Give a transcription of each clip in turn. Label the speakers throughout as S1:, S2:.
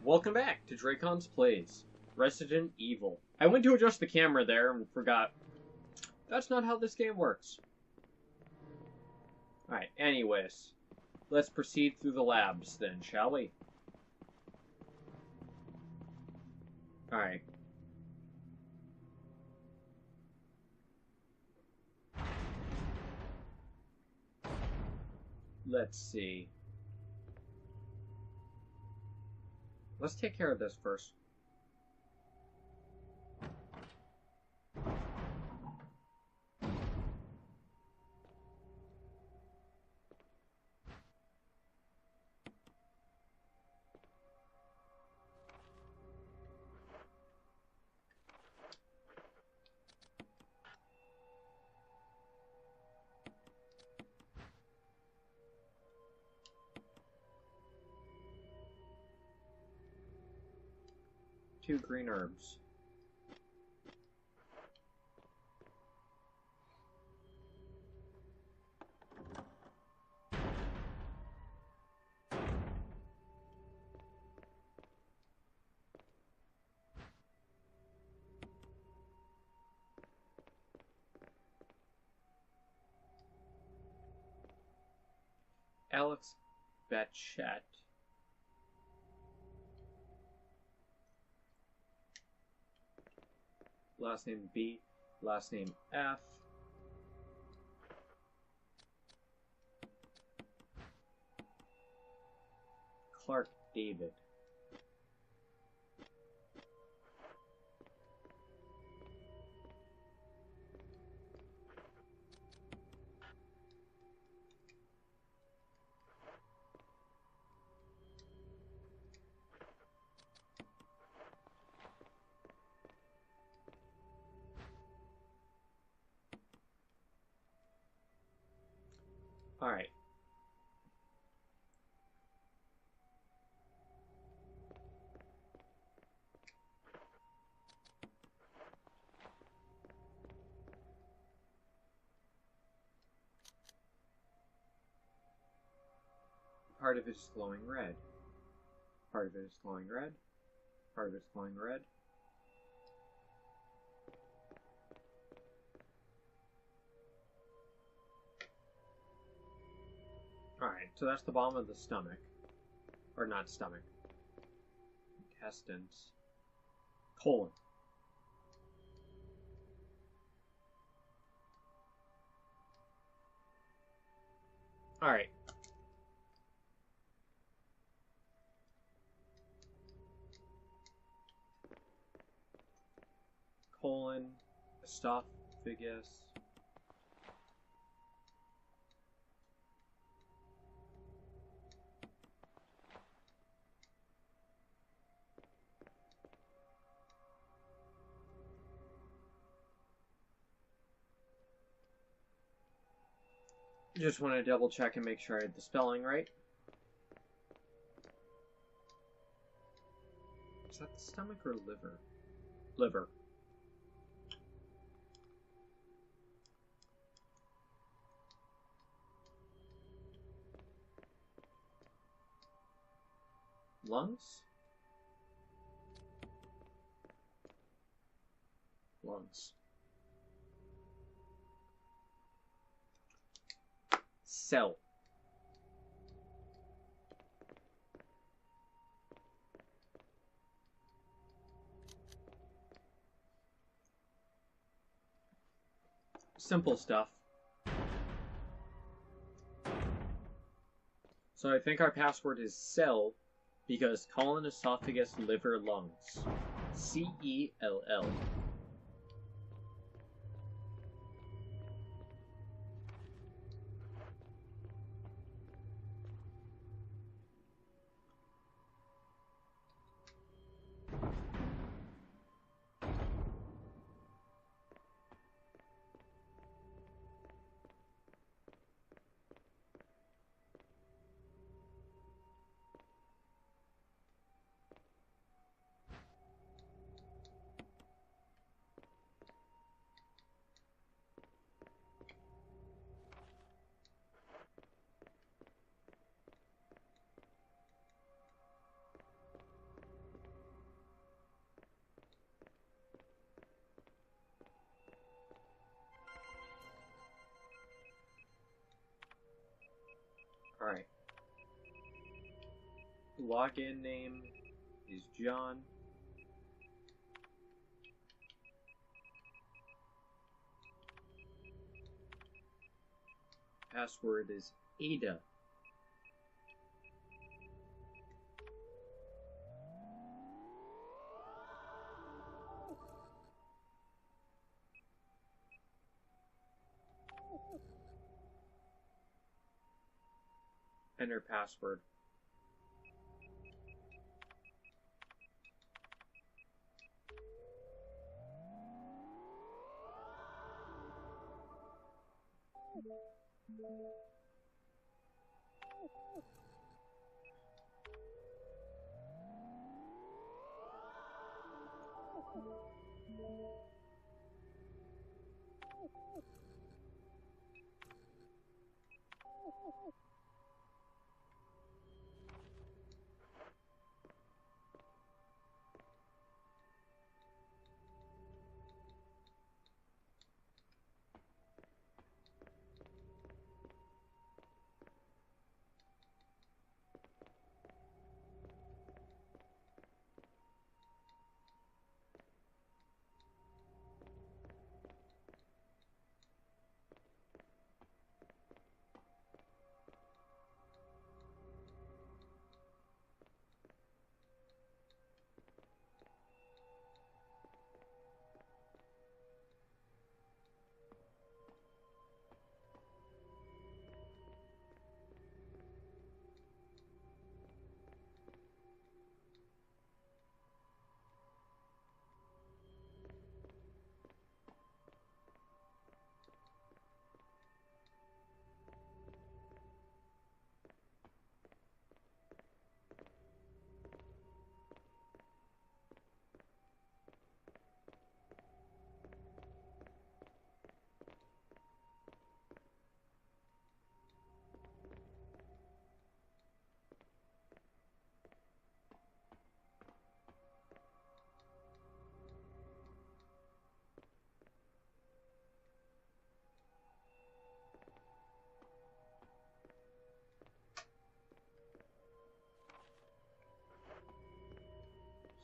S1: Welcome back to Dracon's Plays Resident Evil. I went to adjust the camera there and forgot. That's not how this game works. Alright, anyways. Let's proceed through the labs then, shall we? Alright. Let's see. Let's take care of this first. Two green herbs. Alex Batchat. Last name B, last name F. Clark David. Alright. Part of it is glowing red. Part of it is glowing red. Part of it is glowing red. Alright, so that's the bottom of the stomach. Or not stomach. Intestines. Colon. Alright. Colon. Esophagus. Just want to double check and make sure I had the spelling right. Is that the stomach or liver? Liver. Lungs? Lungs. Cell. Simple stuff. So I think our password is cell because colon, esophagus, liver, lungs. C-E-L-L. Alright. Login name is John. Password is Ada. Enter password.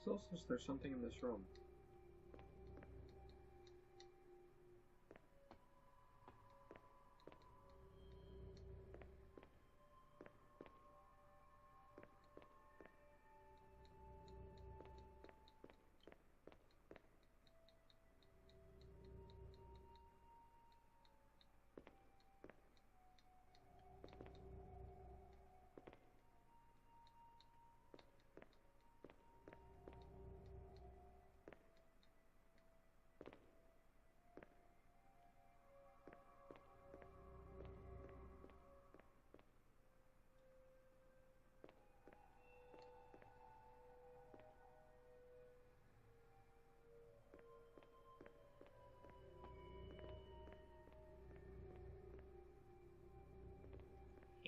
S1: Still says there's something in this room.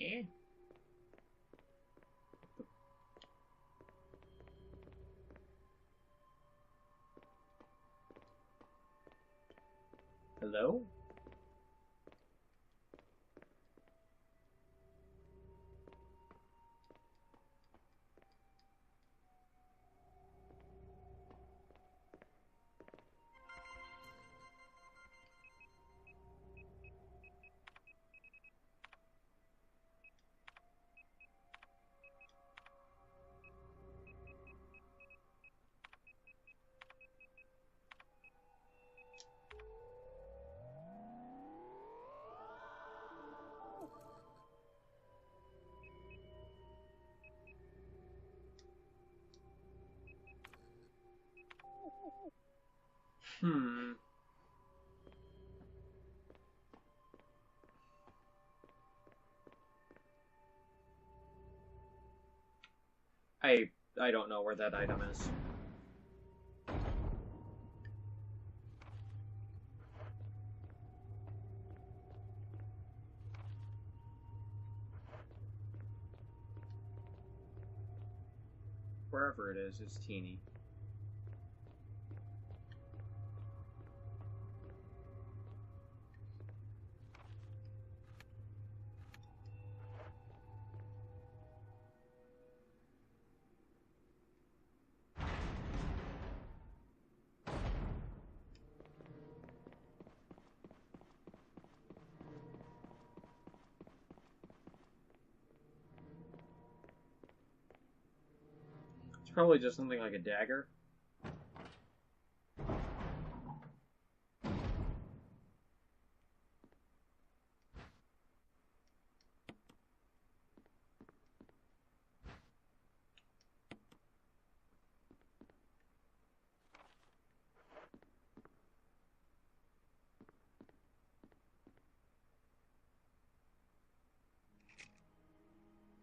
S1: Eh? Hello? Hmm. I don't know where that item is. Wherever it is, it's teeny. probably just something like a dagger.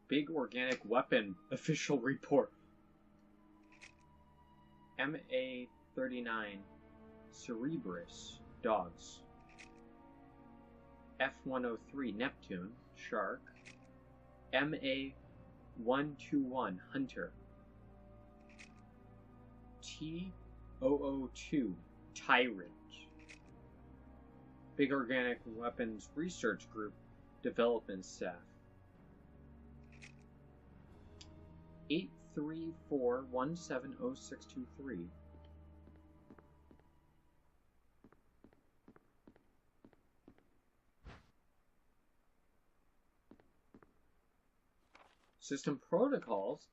S1: Big organic weapon. Official report. MA-39. Cerebrus. Dogs. F-103. Neptune. Shark. MA-121. Hunter. T-002. Tyrant. Big Organic Weapons Research Group. Development Staff. 834170623. System protocols.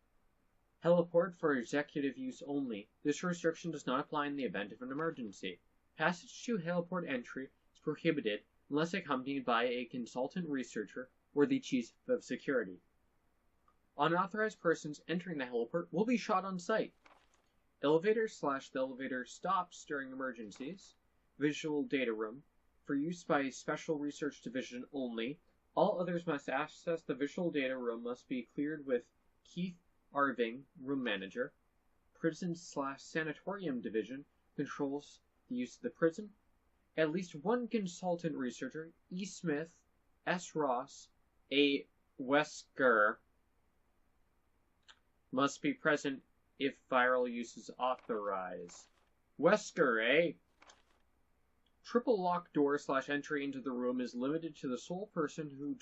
S1: Heliport for executive use only. This restriction does not apply in the event of an emergency. Passage to heliport entry is prohibited unless accompanied by a consultant researcher or the chief of security. Unauthorized persons entering the heliport will be shot on sight. Elevator / the elevator stops during emergencies. Visual data room. For use by Special Research Division only. All others must access the visual data room must be cleared with Keith Arving, room manager. Prison / Sanatorium Division controls the use of the prison. At least one consultant researcher, E. Smith, S. Ross, A. Wesker, must be present if viral use is authorized. Wesker, eh? Triple lock door / entry into the room is limited to the sole person who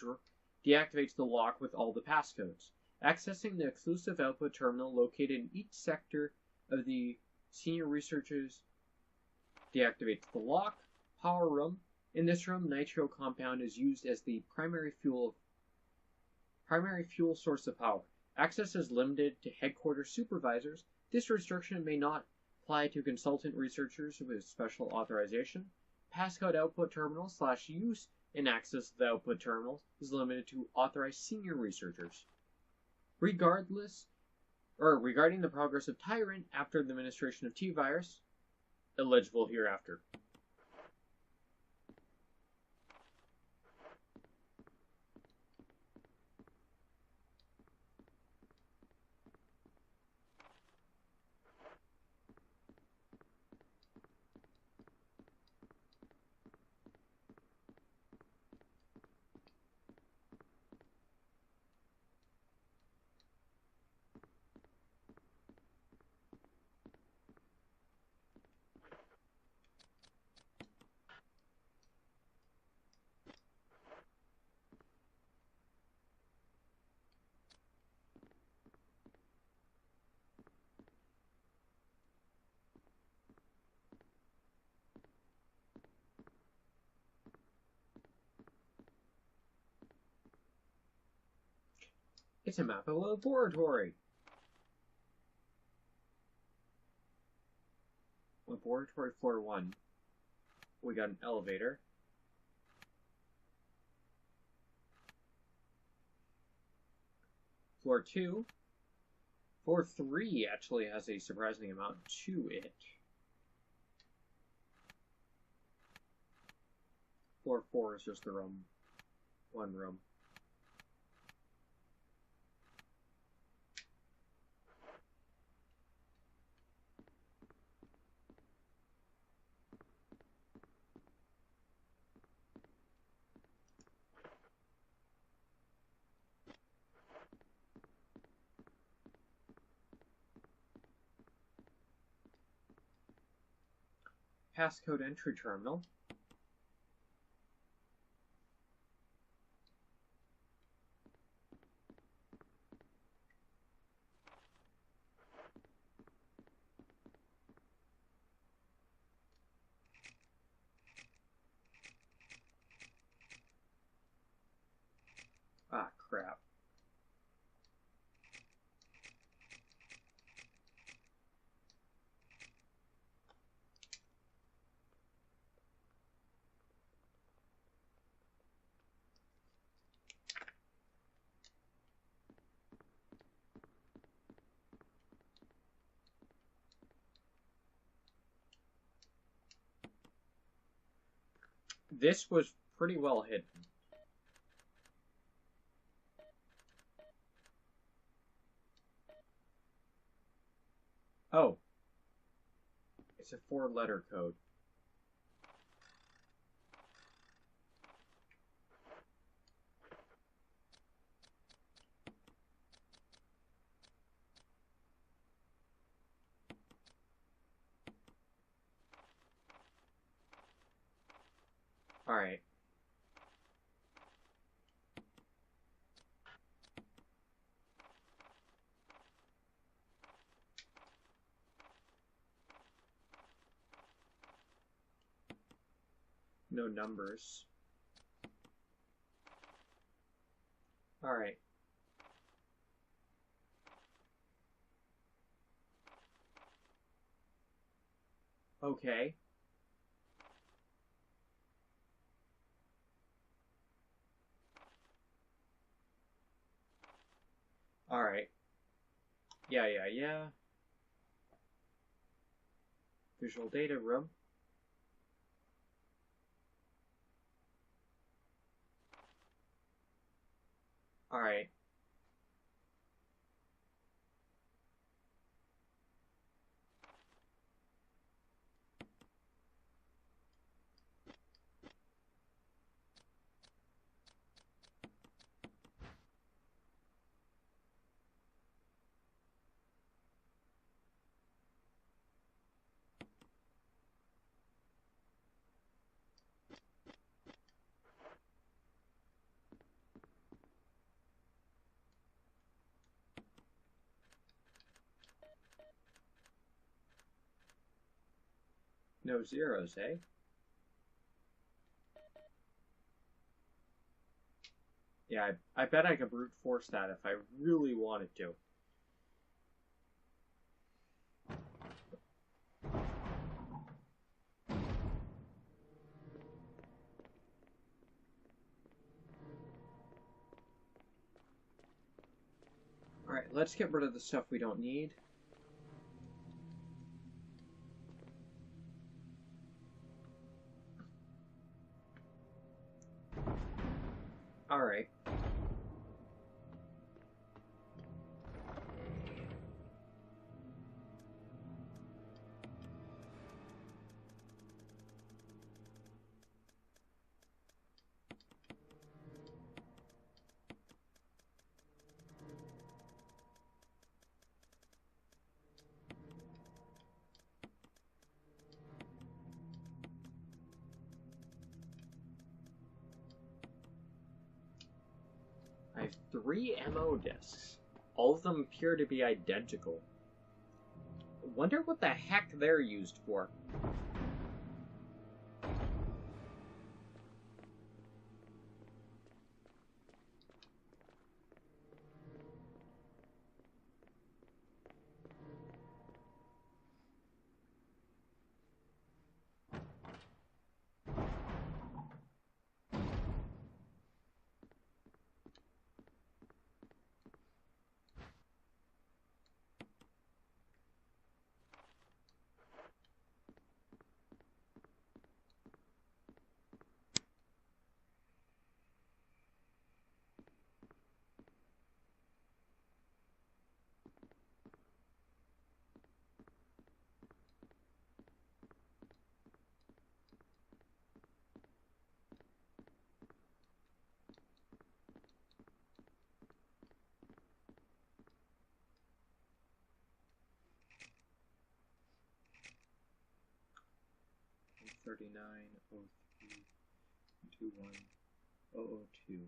S1: deactivates the lock with all the passcodes. Accessing the exclusive output terminal located in each sector of the senior researchers deactivates the lock. Power room. In this room, nitro compound is used as the primary fuel source of power. Access is limited to headquarters supervisors. This restriction may not apply to consultant researchers with special authorization. Passcode output terminal / use and access to the output terminals is limited to authorized senior researchers. Regarding the progress of Tyrant after the administration of T-Virus, illegible hereafter. It's a map of a laboratory. Laboratory floor 1. We got an elevator. Floor 2. Floor 3 actually has a surprising amount to it. Floor 4 is just the room. One room. Passcode entry terminal. Ah, crap. This was pretty well hidden. Oh. It's a 4-letter code. Alright. No numbers. Alright. Okay. Alright. Yeah. Visual data room. Alright. No zeros, eh? Yeah, I bet I could brute force that if I really wanted to. Alright, let's get rid of the stuff we don't need. Alright. I have 3 MO discs. All of them appear to be identical. Wonder what the heck they're used for. $39, 03, 21, 002.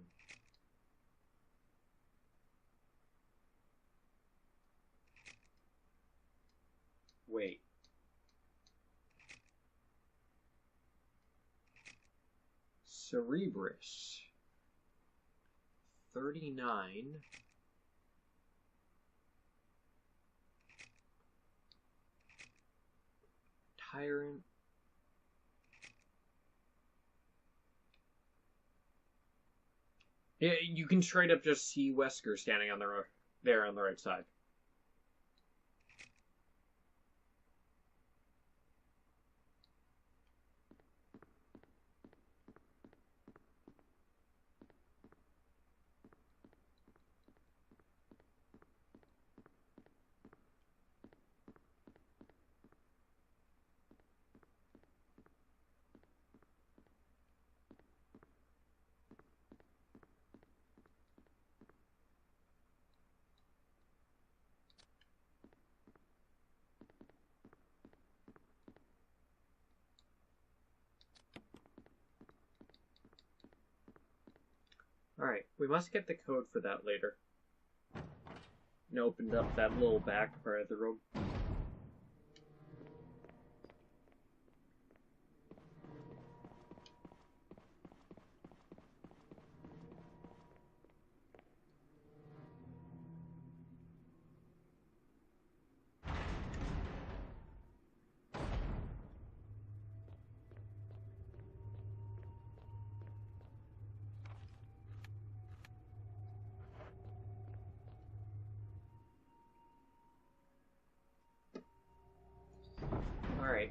S1: Wait. Cerebrus. 39. Tyrant. Yeah, you can straight up just see Wesker standing on the there on the right side. Alright, we must get the code for that later. And opened up that little back part of the room. Alright.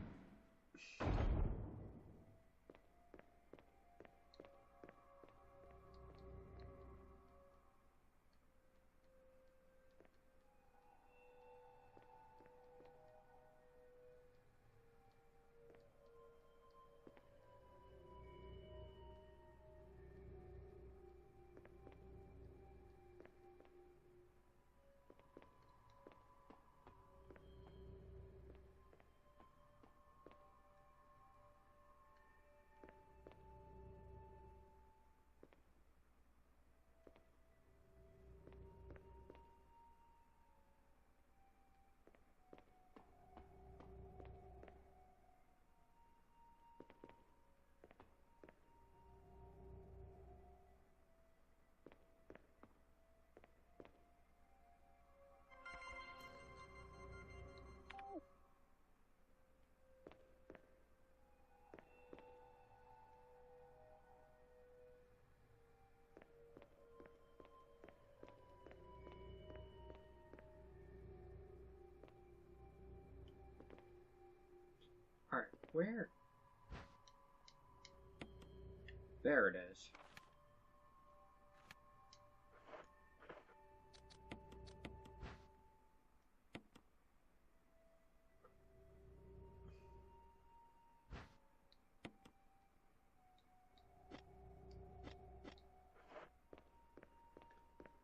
S1: Alright, where? There it is.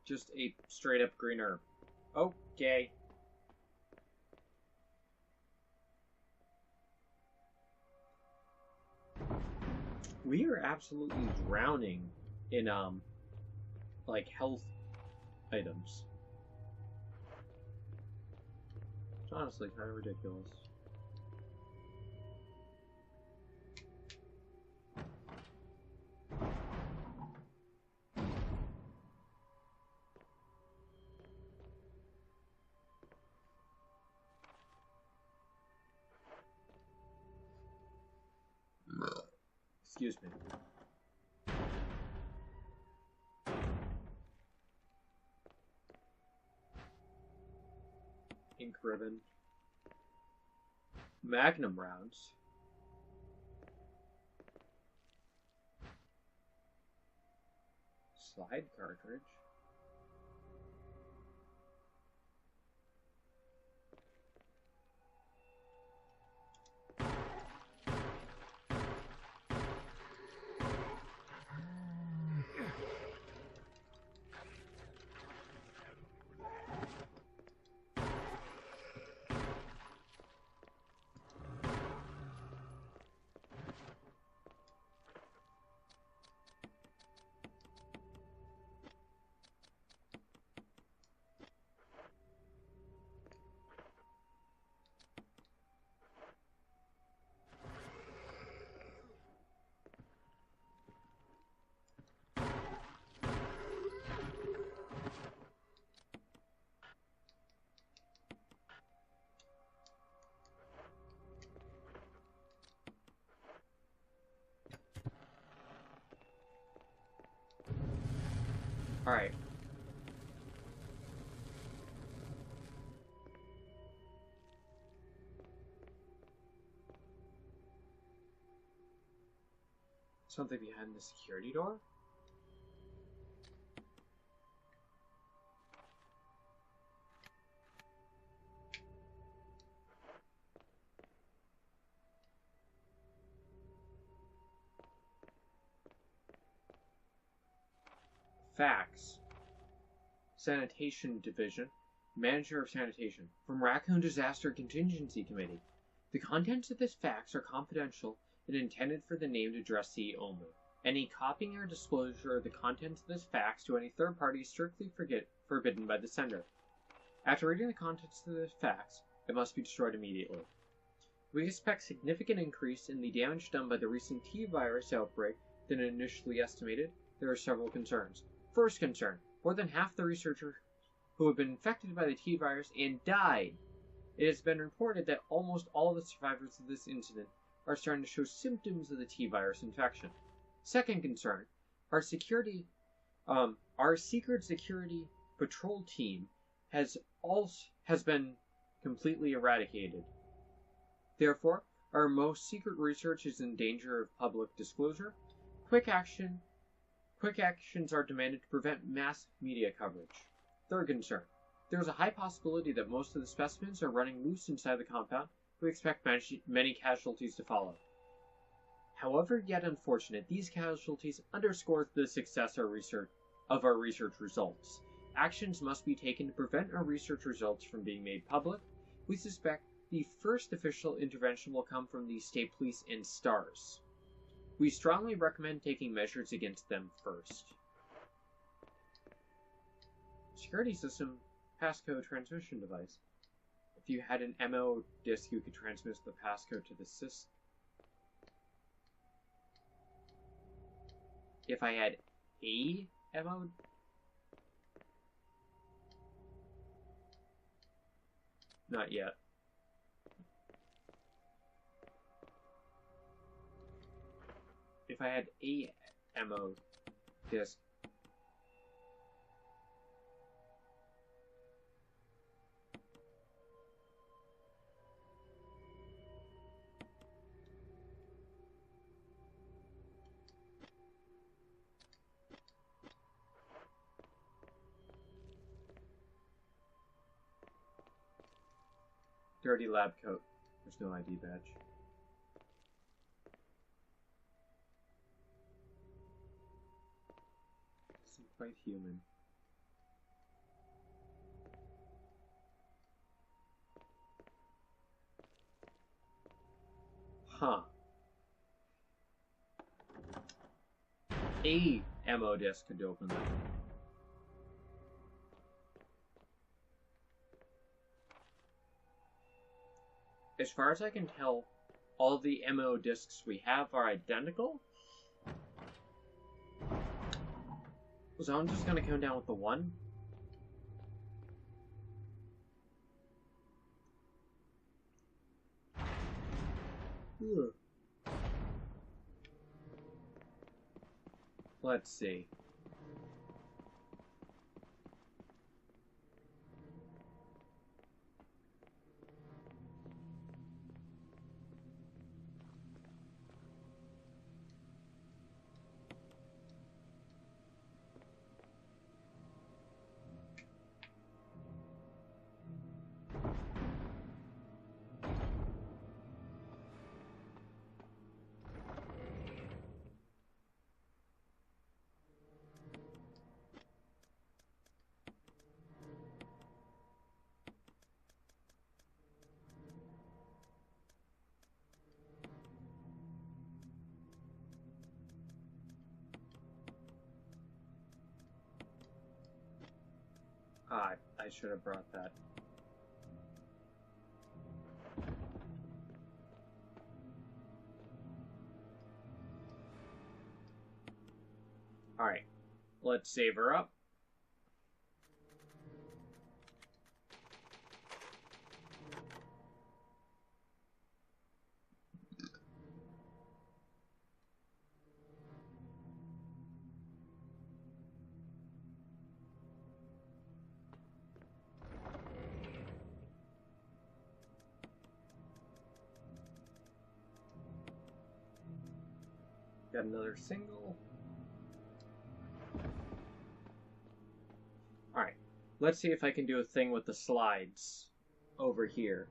S1: Just a straight up green herb. Okay. We are absolutely drowning in, like, health items. It's honestly kind of ridiculous. Excuse me. Ink ribbon. Magnum rounds. Slide cartridge. Alright. Something behind the security door? Facts. Sanitation Division. Manager of Sanitation. From Raccoon Disaster Contingency Committee. The contents of this fax are confidential and intended for the named addressee only. Any copying or disclosure of the contents of this fax to any third party is strictly forbidden by the sender. After reading the contents of this fax, it must be destroyed immediately. We expect significant increase in the damage done by the recent T-virus outbreak than initially estimated. There are several concerns. First concern, more than half the researchers who have been infected by the T-virus and died. It has been reported that almost all the survivors of this incident are starting to show symptoms of the T-virus infection. Second concern, our secret security patrol team has been completely eradicated. Therefore, our most secret research is in danger of public disclosure. Quick actions are demanded to prevent mass media coverage. Third concern, there is a high possibility that most of the specimens are running loose inside the compound. We expect many casualties to follow. However yet unfortunate, these casualties underscore the success of our research results. Actions must be taken to prevent our research results from being made public. We suspect the first official intervention will come from the state police and STARS. We strongly recommend taking measures against them first. Security system passcode transmission device. If you had an MO disk, you could transmit the passcode to the system. If I had a MO... Not yet. If I had a MO disk, dirty lab coat. There's no ID badge. Isn't quite human. Huh. A MO disk could open that. As far as I can tell, all the MO disks we have are identical. So I'm just gonna come down with the one. Let's see. I should have brought that. Alright, let's save her up. Got another single. Alright, let's see if I can do a thing with the slides over here.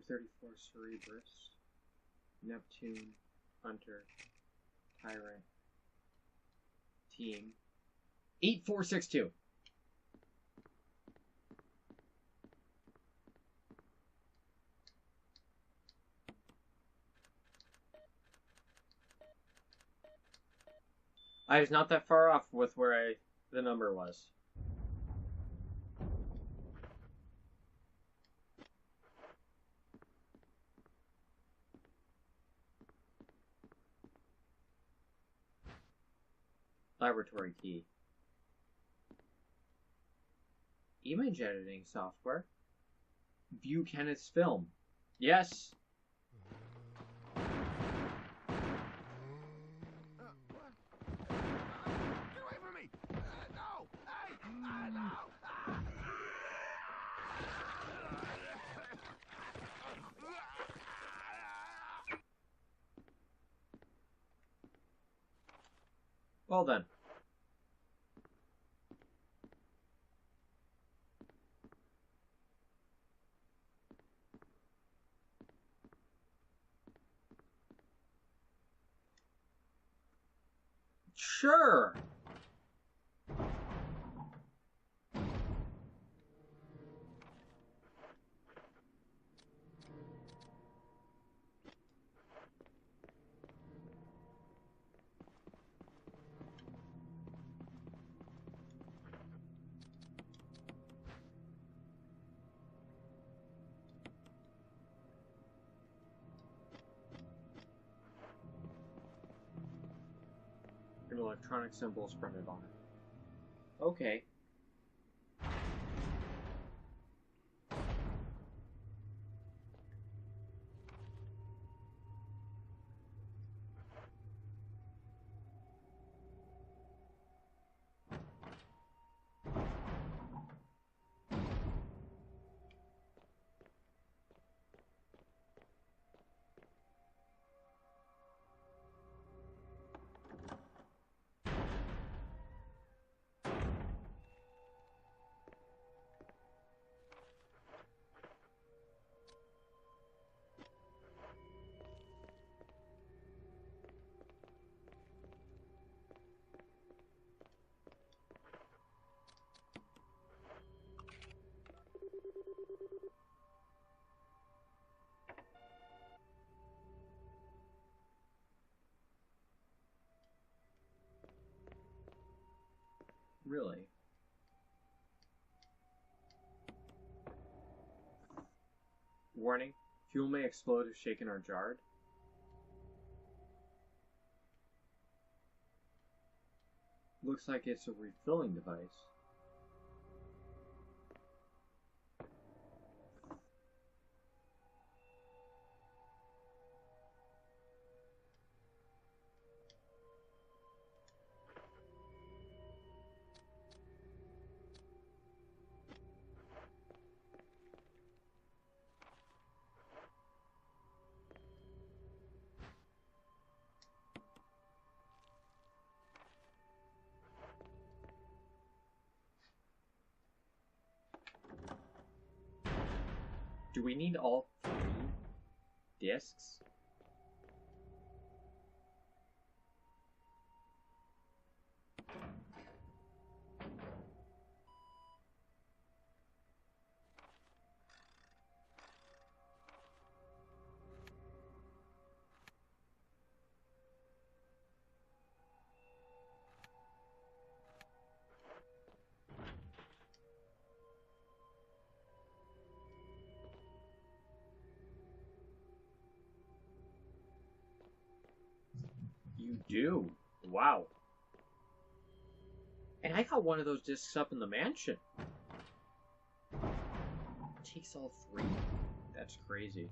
S1: 34 Cerebrus, Neptune, Hunter, Tyrant, Team. 8462. I was not that far off with where the number was. Laboratory key. Image editing software. View Kenneth's film. Yes. Well then. Sure. Electronic symbols printed on it. Okay. Really? Warning. Fuel may explode if shaken or jarred. Looks like it's a refilling device. Do we need all 3 discs? You do? Wow. And I got one of those discs up in the mansion. It takes all 3? That's crazy.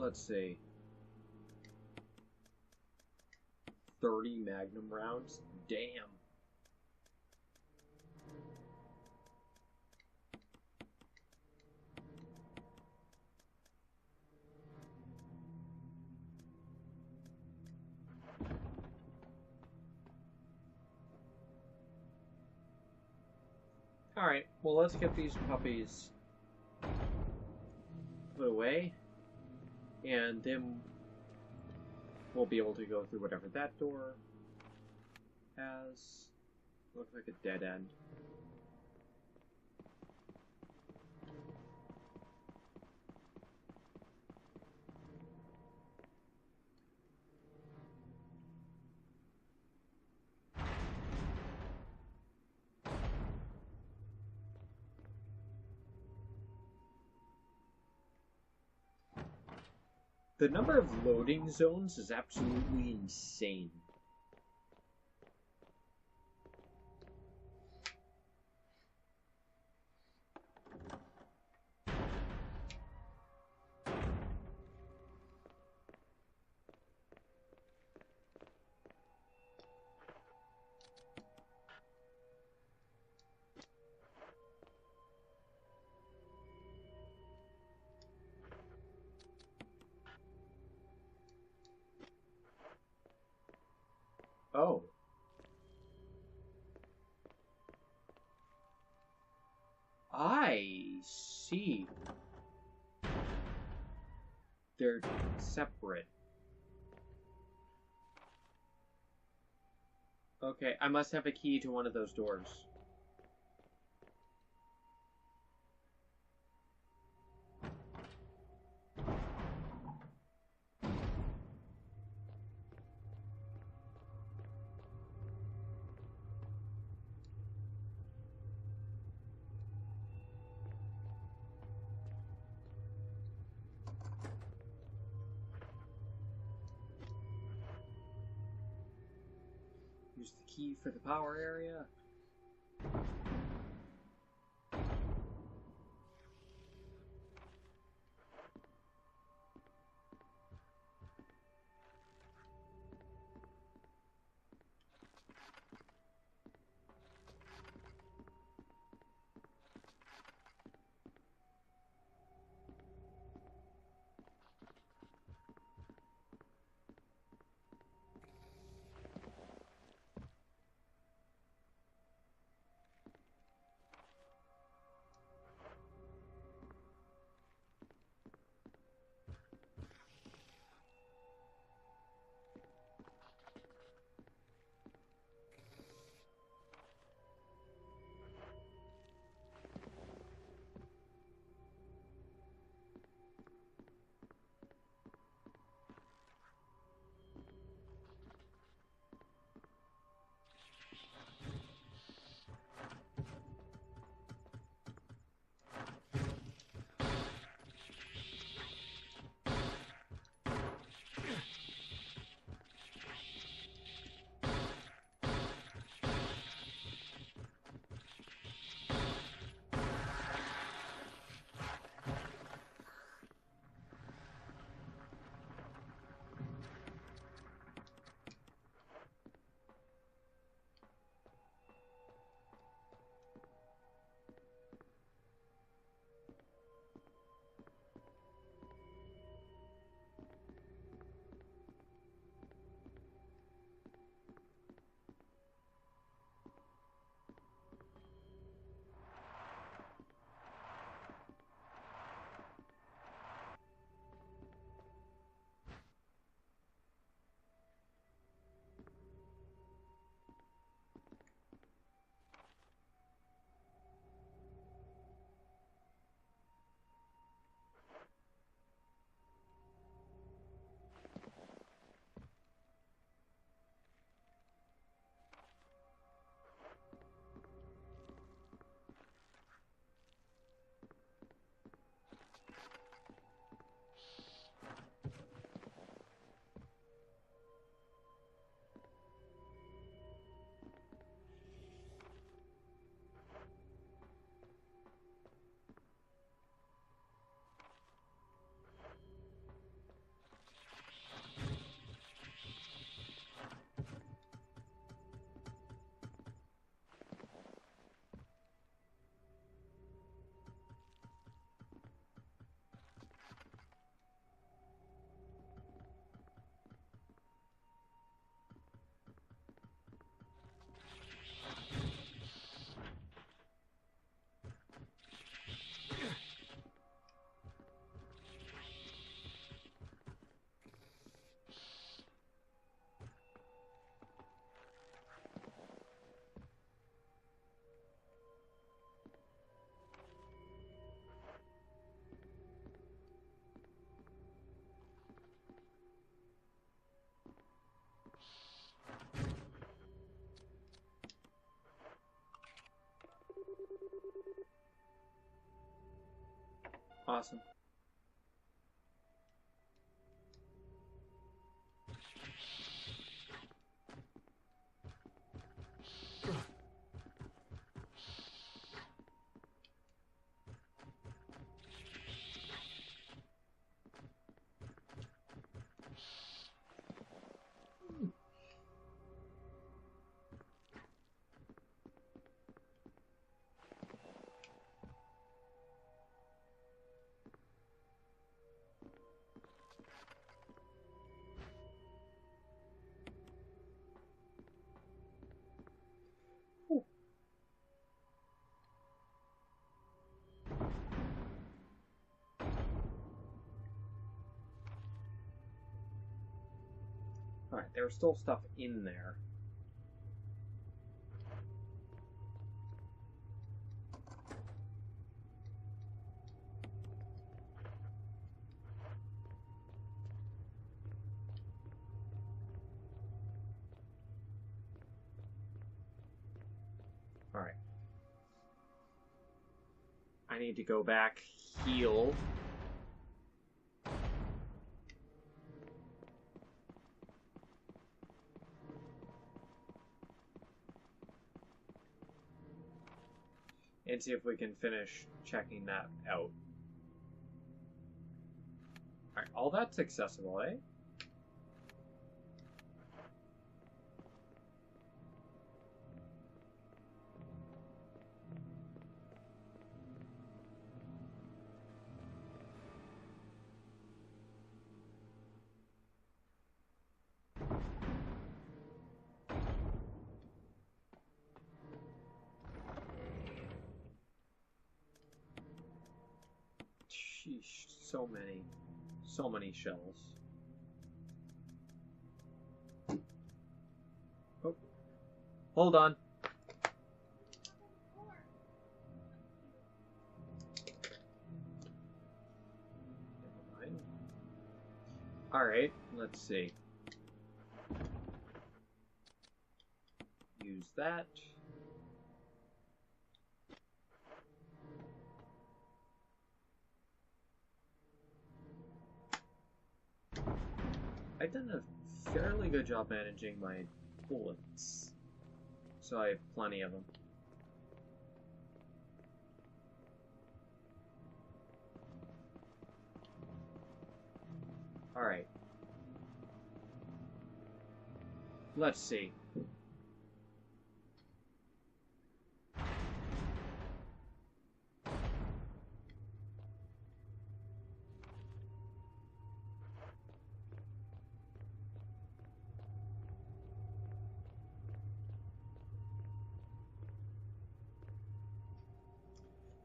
S1: let's see, 30 Magnum rounds? Damn. Alright, well, let's get these puppies put away, and then we'll be able to go through whatever that door has. Looks like a dead end. The number of loading zones is absolutely insane. Oh. I see. They're separate. Okay, I must have a key to one of those doors. Use the key for the power area. Awesome. Alright, there was still stuff in there. Alright. I need to go back, heal. And see if we can finish checking that out. Alright, all that's accessible, eh? Sheesh, so many shells. Oh, hold on. Never mind. Alright, let's see. Use that. I've done a fairly good job managing my bullets, so I have plenty of them. Alright. Let's see.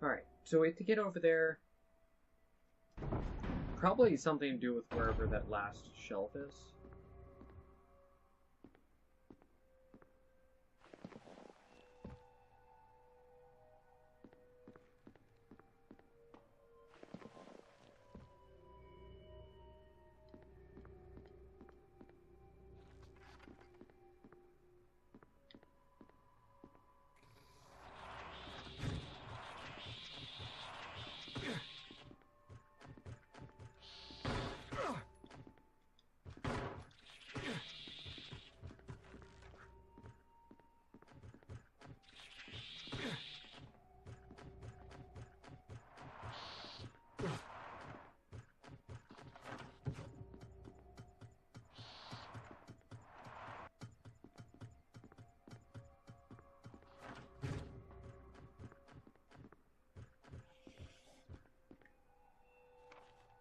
S1: Alright, so we have to get over there. Probably something to do with wherever that last shelf is.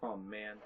S1: Oh man.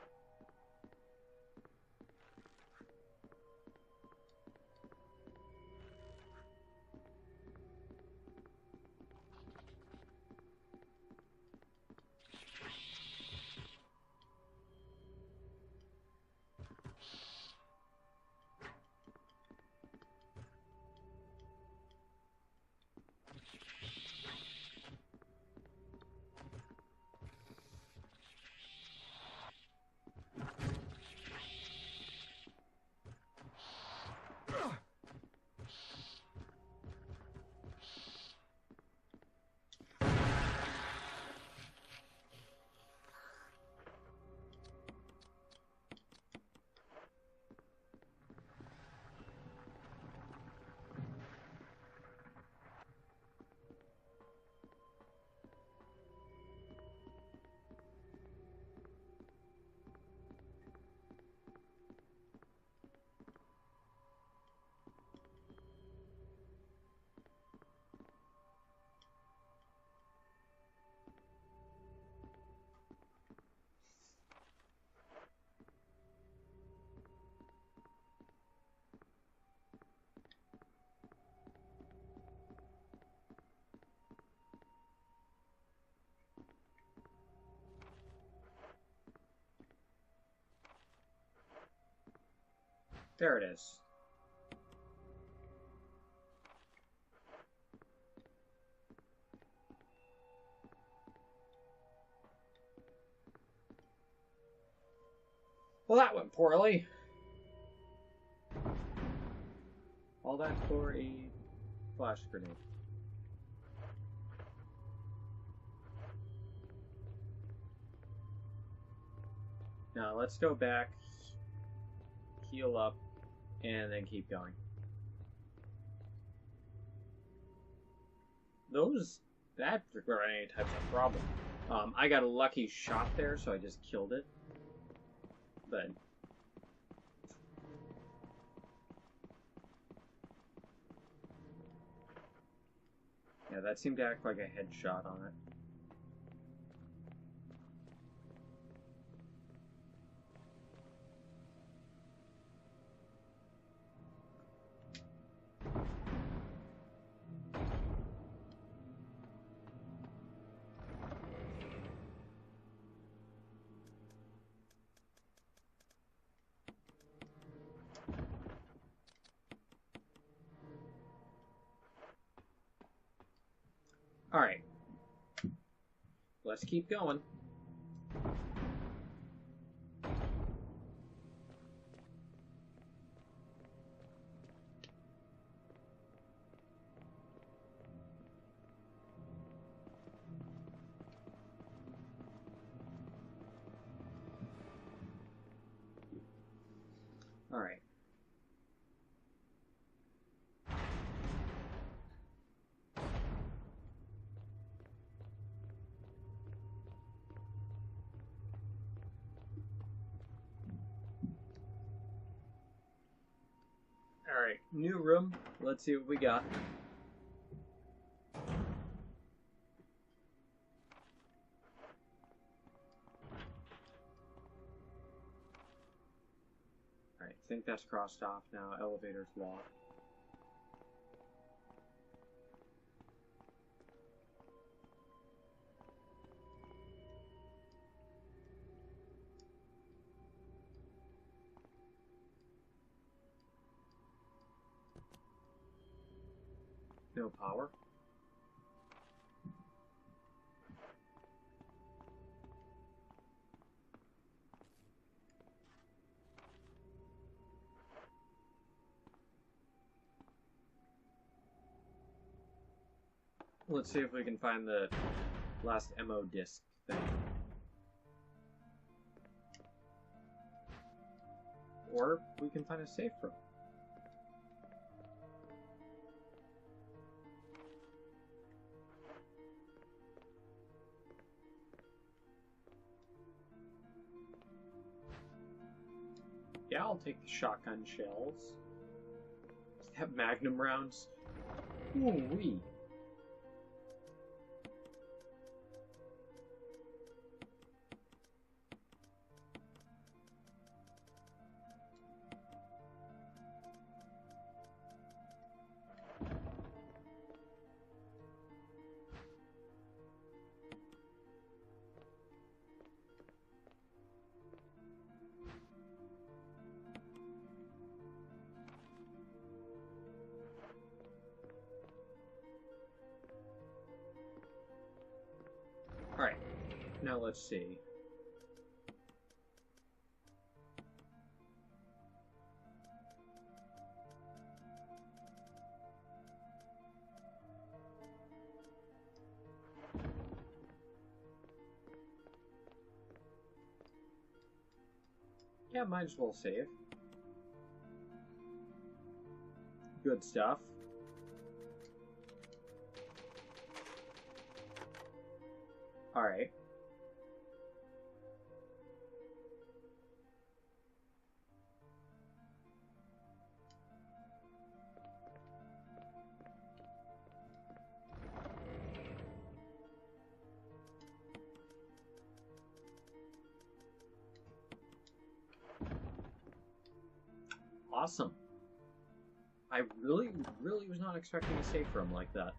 S1: There it is. Well, that went poorly. All that for a flash grenade. Now let's go back, heal up, and then keep going. That grenade type's a problem. I got a lucky shot there, so I just killed it. But yeah, that seemed to act like a headshot on it. Alright. Let's keep going. Alright. Alright, new room. Let's see what we got. Alright, I think that's crossed off now. Elevator's locked. No power. Let's see if we can find the last MO disc thing. Or we can find a safe room. Yeah, I'll take the shotgun shells. Have magnum rounds. Ooh-wee. Alright, now let's see. Yeah, might as well save. Good stuff. Alright. Awesome. I really was not expecting a safe room like that.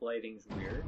S1: lighting's weird.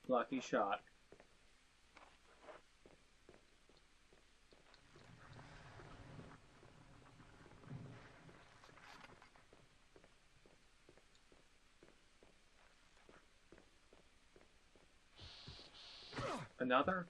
S1: Lucky shot. Another?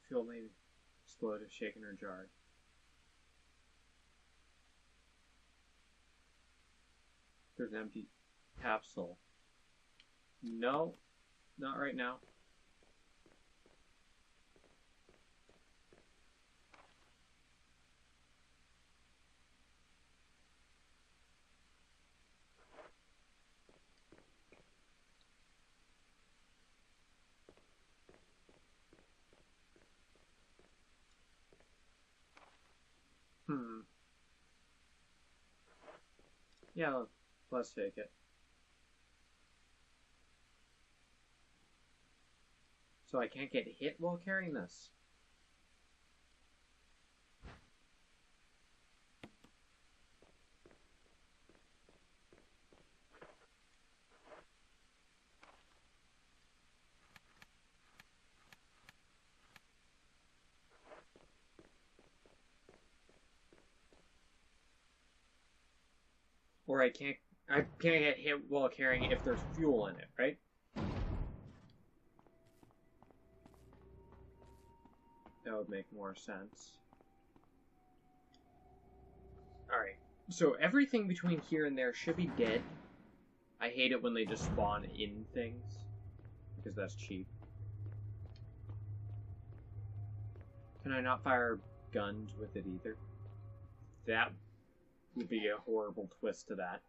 S1: Fuel may explode if shaken or jarred. There's an empty capsule. No, not right now. Yeah, let's take it. So I can't get hit while carrying this. Or I can't get hit while carrying it if there's fuel in it, right? That would make more sense. Alright, so everything between here and there should be dead. I hate it when they just spawn in things, because that's cheap. Can I not fire guns with it either? That would be a horrible twist to that.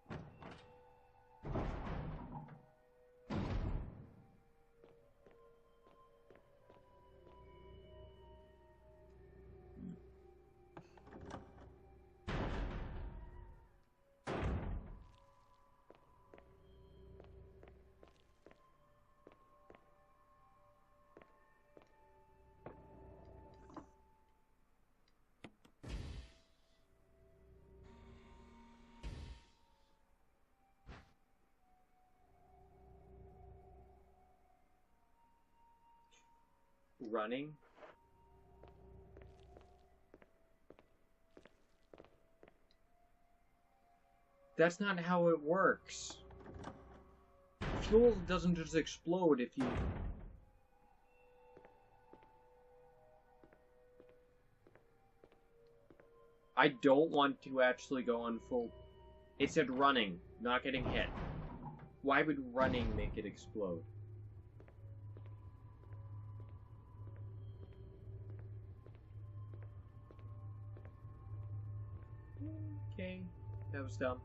S1: Running? That's not how it works. Fuel doesn't just explode if you... I don't want to actually go on full... It said running, not getting hit. Why would running make it explode? Okay, that was dumb.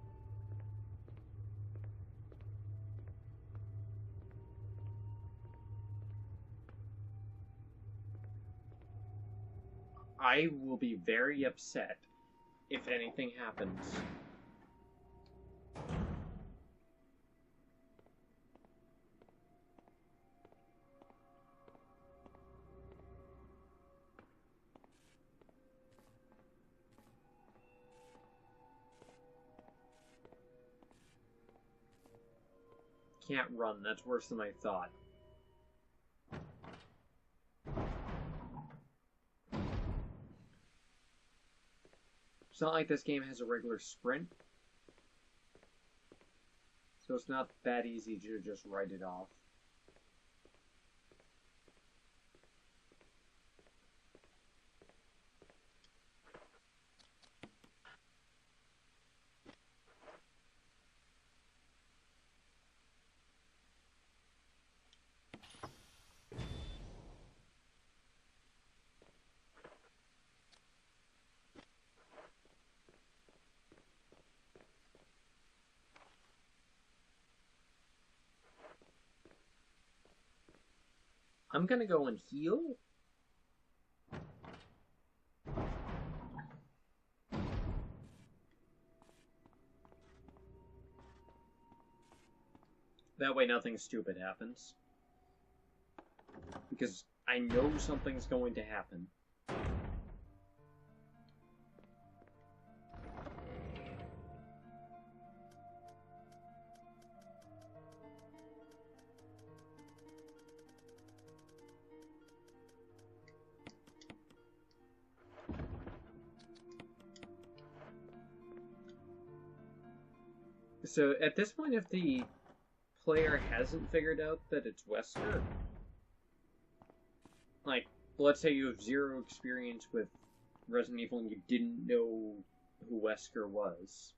S1: I will be very upset if anything happens. Can't run, that's worse than I thought. It's not like this game has a regular sprint, so it's not that easy to just write it off. I'm gonna go and heal. That way nothing stupid happens. Because I know something's going to happen. So at this point, if the player hasn't figured out that it's Wesker, like, let's say you have zero experience with Resident Evil and you didn't know who Wesker was.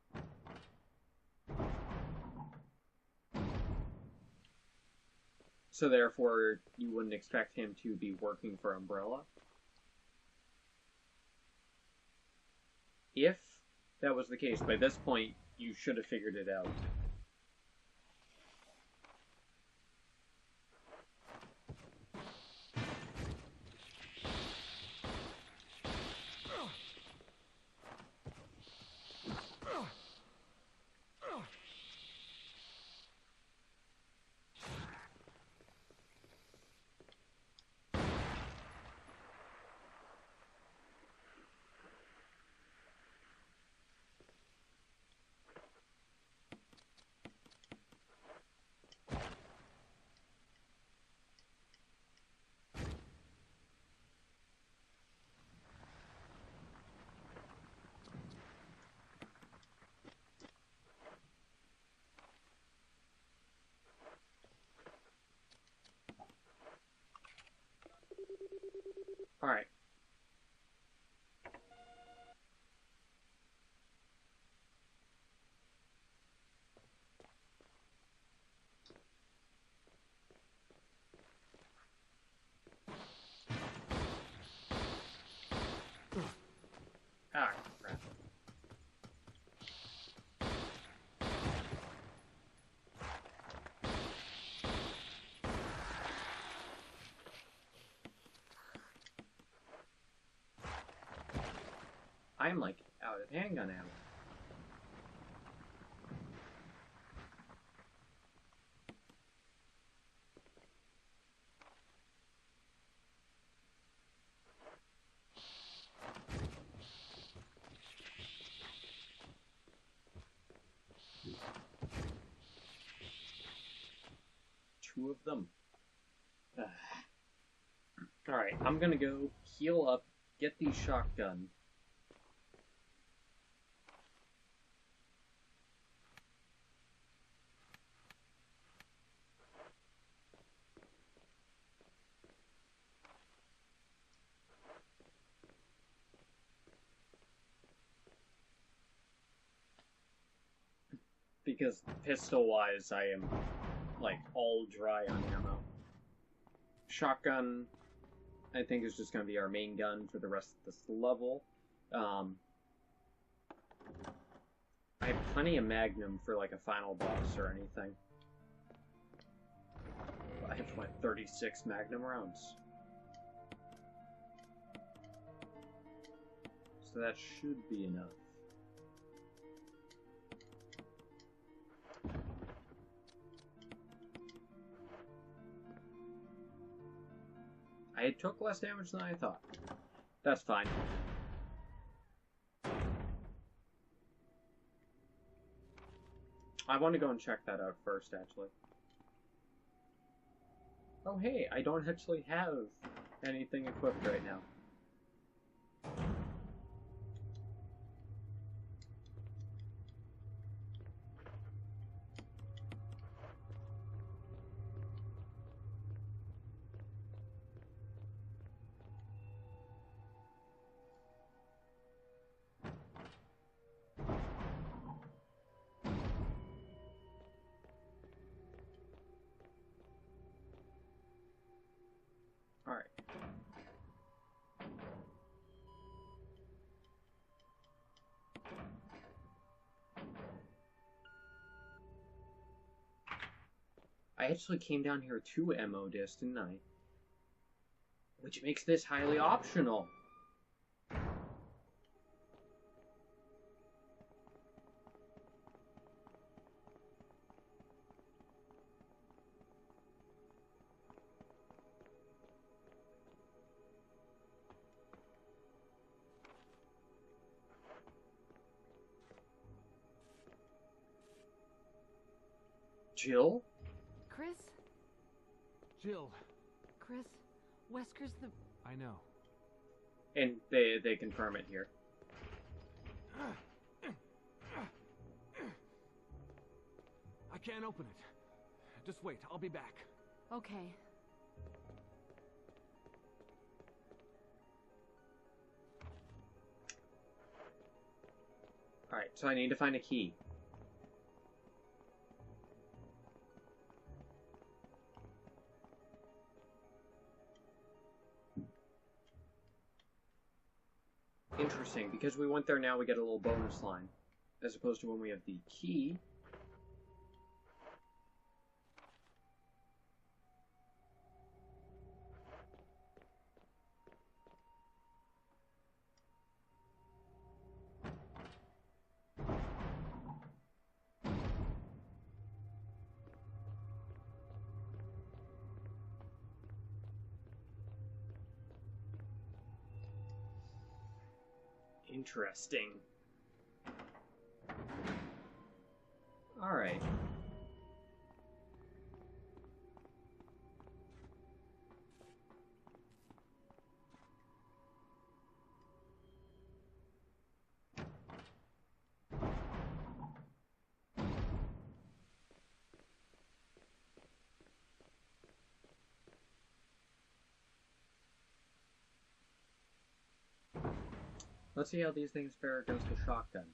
S1: So therefore, you wouldn't expect him to be working for Umbrella. If that was the case, by this point, you should have figured it out. Alright. Ah, crap. I'm like out of handgun ammo. Two of them. Alright, I'm gonna go heal up, get the shotgun. because pistol-wise, I am, like, all dry on ammo. Shotgun, I think, is just going to be our main gun for the rest of this level. I have plenty of Magnum for, like, a final boss or anything. I have, what, 36 Magnum rounds. So that should be enough. I took less damage than I thought. That's fine. I want to go and check that out first, actually. Oh hey, I don't actually have anything equipped right now. Alright. I actually came down here to MO disc, didn't I? Which makes this highly optional. Jill?
S2: Chris?
S3: Jill.
S2: Chris? Wesker's the...
S3: I know.
S1: And they confirm it here.
S3: I can't open it. Just wait, I'll be back.
S2: Okay.
S1: Alright, so I need to find a key. Interesting, because we went there now we get a little bonus line. As opposed to when we have the key. Interesting. Alright. Let's see how these things fare against the shotgun.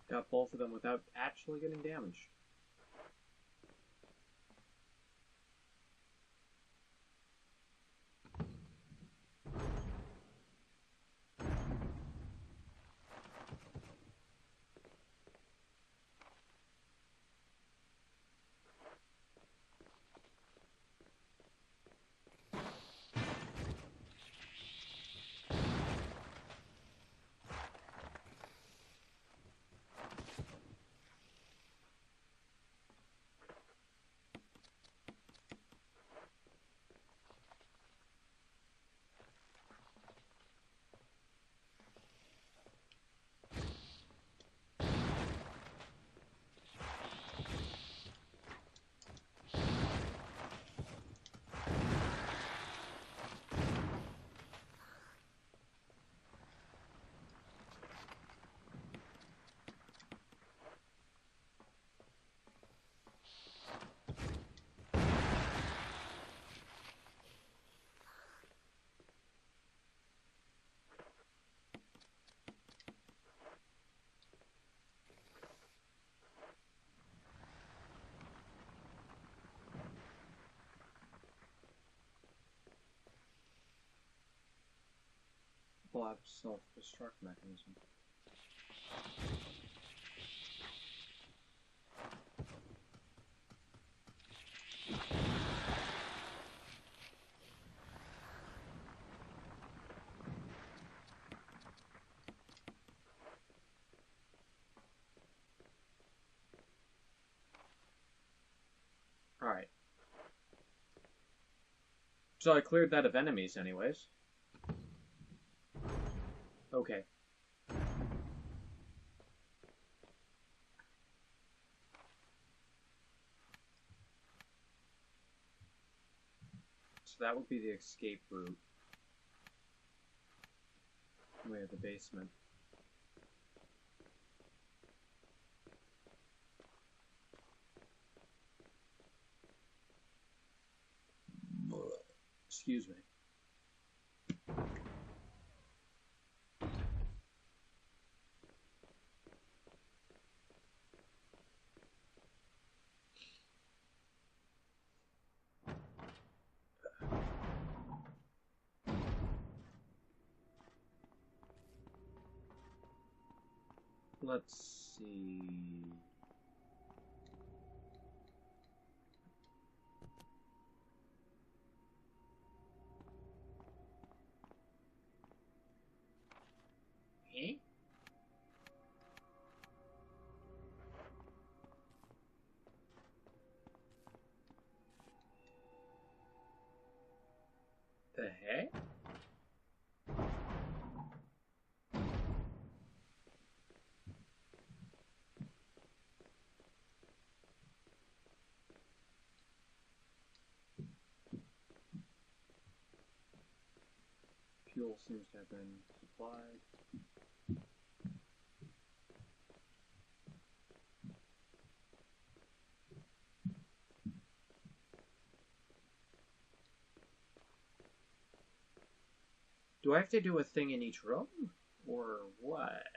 S1: Got both of them without actually getting damaged. collapse self-destruct mechanism. Alright. So I cleared that of enemies anyways. Okay. So that would be the escape route. Way of the basement. Excuse me. Let's see. Eh? The heck? Fuel seems to have been supplied. Do I have to do a thing in each room? Or what?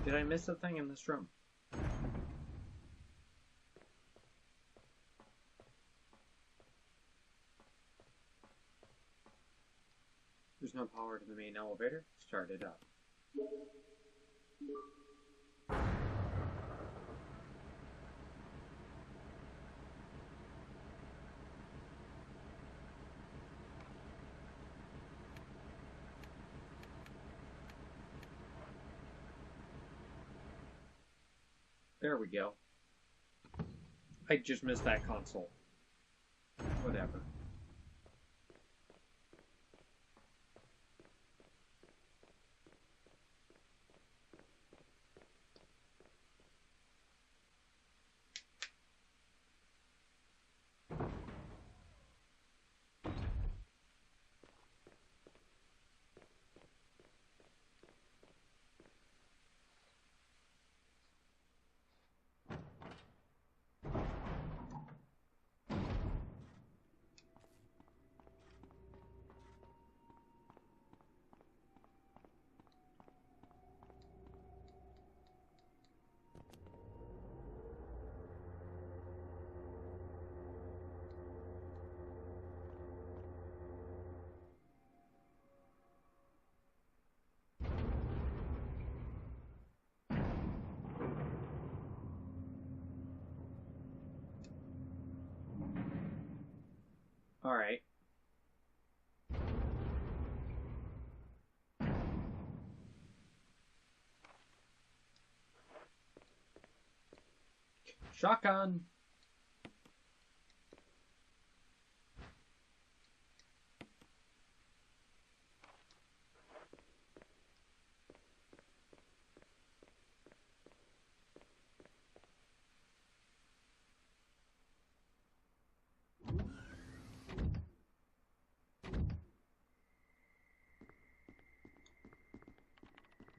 S1: Did I miss a thing in this room? There's no power to the main elevator. Start it up. There we go. I just missed that console. Whatever. Alright. Shotgun!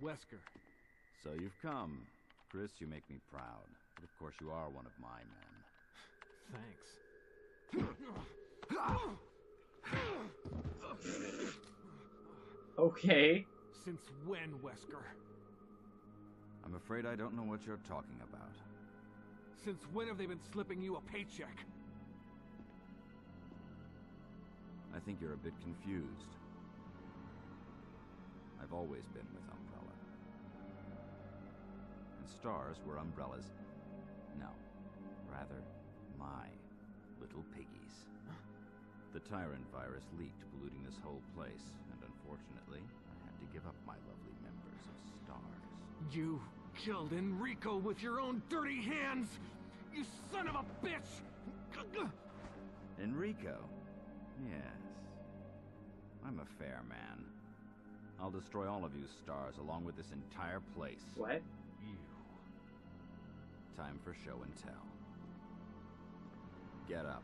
S3: Wesker.
S4: So you've come. Chris, you make me proud. But of course you are one of my men.
S3: Thanks.
S1: Okay.
S3: Since when, Wesker?
S4: I'm afraid I don't know what you're talking about.
S3: Since when have they been slipping you a paycheck?
S4: I think you're a bit confused. I've always been with Umbrella. And stars were Umbrella's... no, rather, my little piggies. The Tyrant virus leaked, polluting this whole place, and unfortunately, I had to give up my lovely members of stars.
S3: You killed Enrico with your own dirty hands! You son of a bitch!
S4: Enrico? Yes. I'm a fair man. I'll destroy all of you stars along with this entire place.
S1: What?
S3: You.
S4: Time for show and tell. Get up.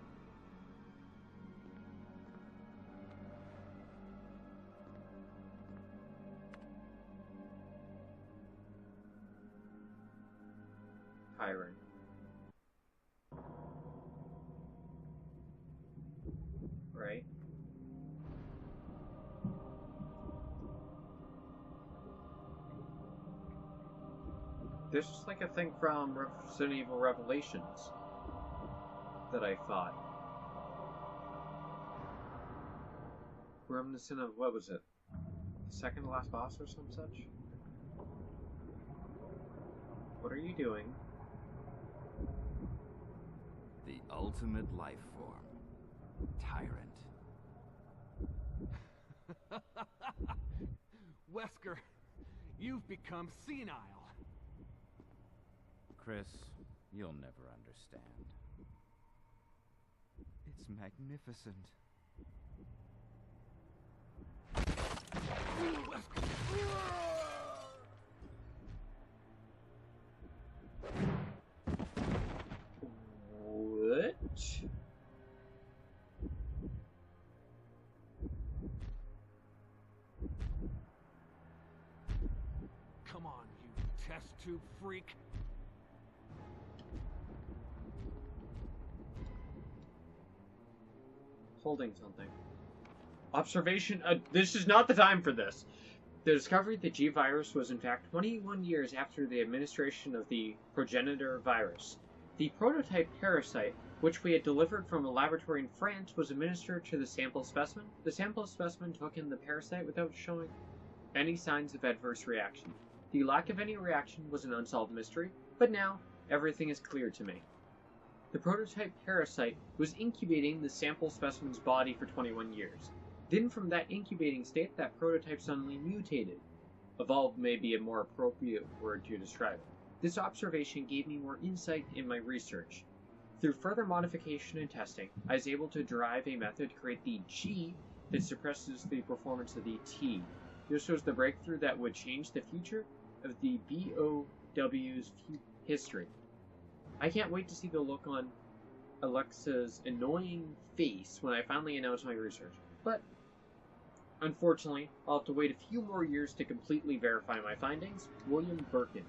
S1: Tyrant. Right? This is like a thing from Resident Evil Revelations that I fought. Reminiscent of, what was it? The second to last boss or some such? What are you doing?
S4: The ultimate life form. Tyrant.
S3: Wesker, you've become senile.
S4: Chris, you'll never understand. It's magnificent.
S1: What?
S3: Come on, you test tube freak.
S1: Holding something. Observation. This is not the time for this. The discovery of the G virus was in fact 21 years after the administration of the progenitor virus. The prototype parasite, which we had delivered from a laboratory in France, was administered to the sample specimen. The sample specimen took in the parasite without showing any signs of adverse reaction. The lack of any reaction was an unsolved mystery, but now everything is clear to me. The prototype parasite was incubating the sample specimen's body for 21 years. Then from that incubating state, that prototype suddenly mutated. Evolved may be a more appropriate word to describe it. This observation gave me more insight in my research. Through further modification and testing, I was able to derive a method to create the G that suppresses the performance of the T. This was the breakthrough that would change the future of the BOW's history. I can't wait to see the look on Alexa's annoying face when I finally announce my research. But, unfortunately, I'll have to wait a few more years to completely verify my findings. William Birkin.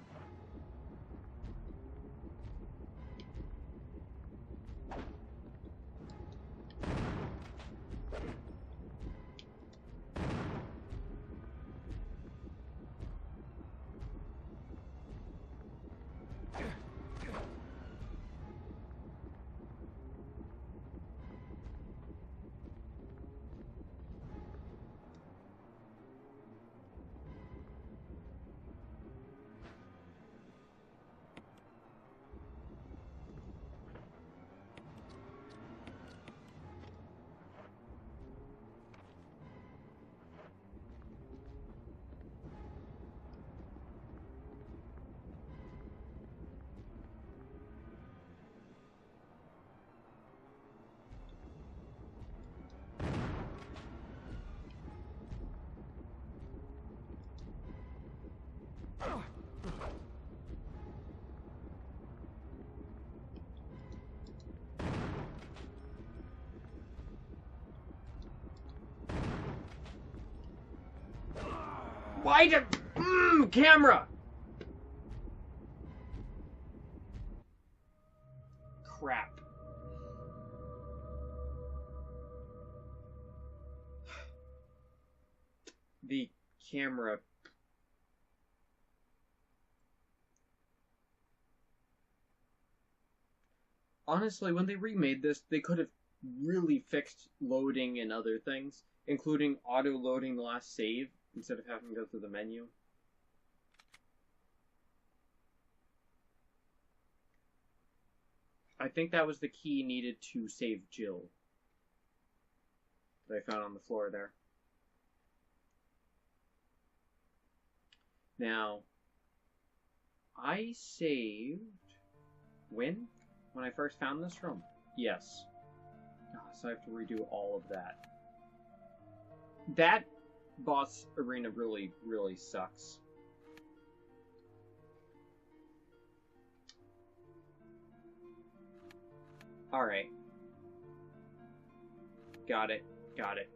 S1: Why did... Damn camera! Crap. The camera. Honestly, when they remade this, they could have really fixed loading and other things, including auto-loading the last save instead of having to go through the menu. I think that was the key needed to save Jill that I found on the floor there. Now, I saved when I first found this room. Yes. So I have to redo all of that. That boss arena really, really sucks. Alright. Got it. Got it.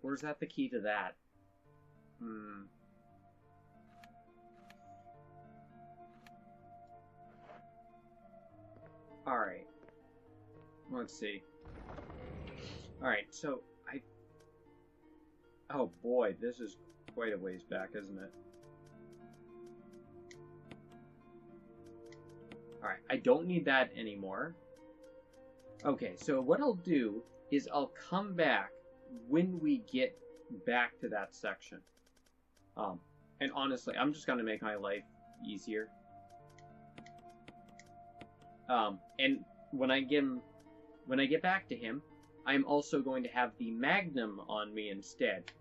S1: Where's that the key to that? Alright. Let's see. Alright, so oh boy, this is quite a ways back, isn't it? Alright, I don't need that anymore. Okay, so what I'll do is I'll come back when we get back to that section. And honestly, I'm just gonna make my life easier. And when I get back to him, I'm also going to have the Magnum on me instead.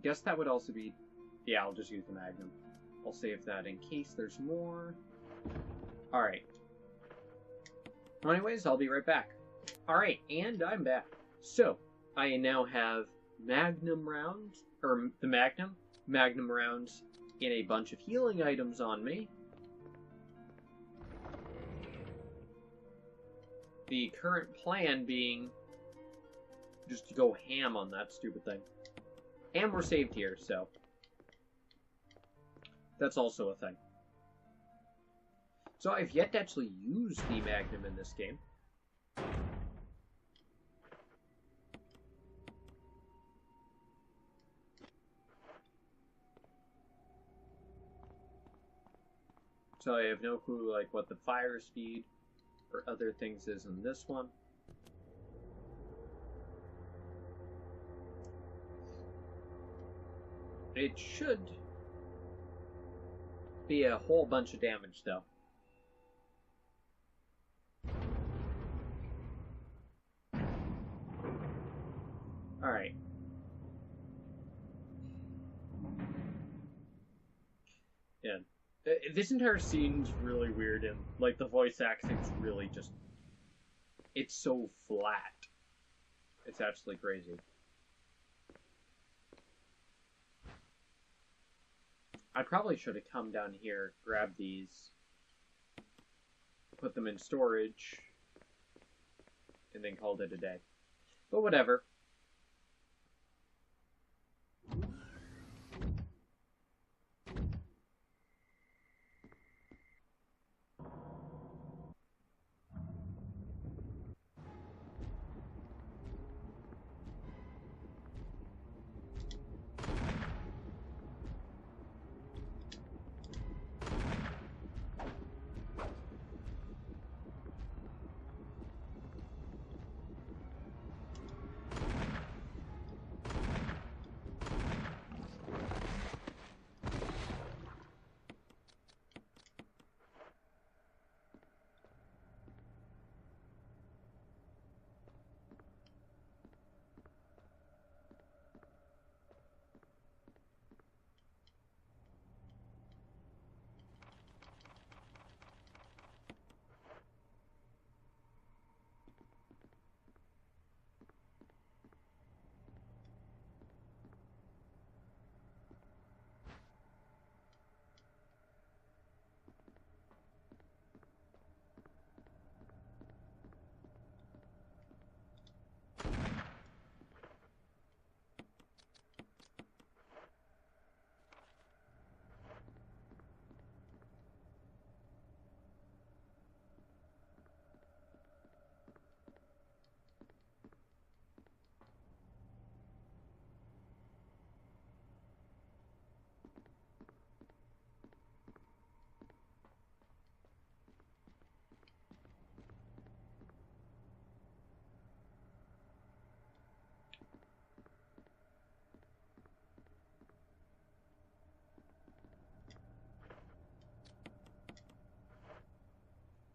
S1: Guess that would also be... Yeah, I'll just use the Magnum. I'll save that in case there's more. Alright. Anyways, I'll be right back. Alright, and I'm back. So, I now have Magnum rounds, or the Magnum rounds in a bunch of healing items on me. The current plan being just to go ham on that stupid thing. And we're saved here, so that's also a thing. So I've yet to actually use the Magnum in this game. So I have no clue like what the fire speed or other things is in this one. It should be a whole bunch of damage, though. Alright. Yeah. This entire scene's really weird, and, like, the voice acting's really just... It's so flat. It's actually crazy. I probably should have come down here, grabbed these, put them in storage, and then called it a day. But whatever.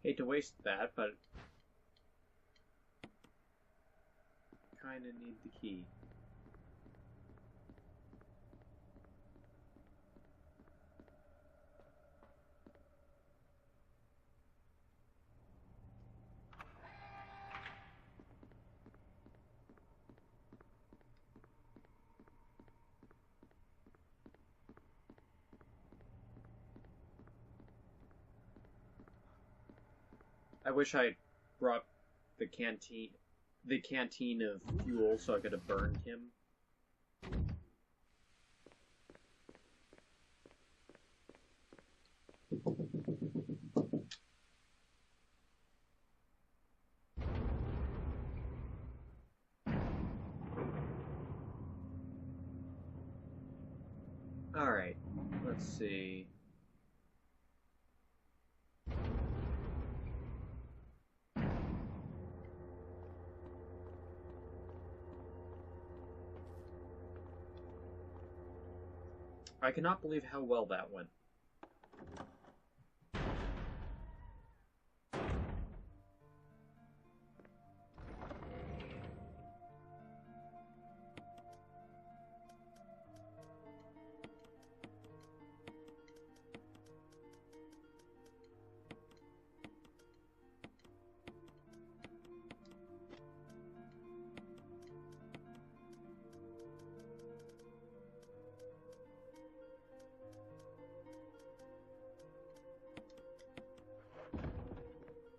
S1: Hate to waste that, but kinda need the key. I wish I brought the canteen of fuel so I could have burned him. Alright, let's see. I cannot believe how well that went.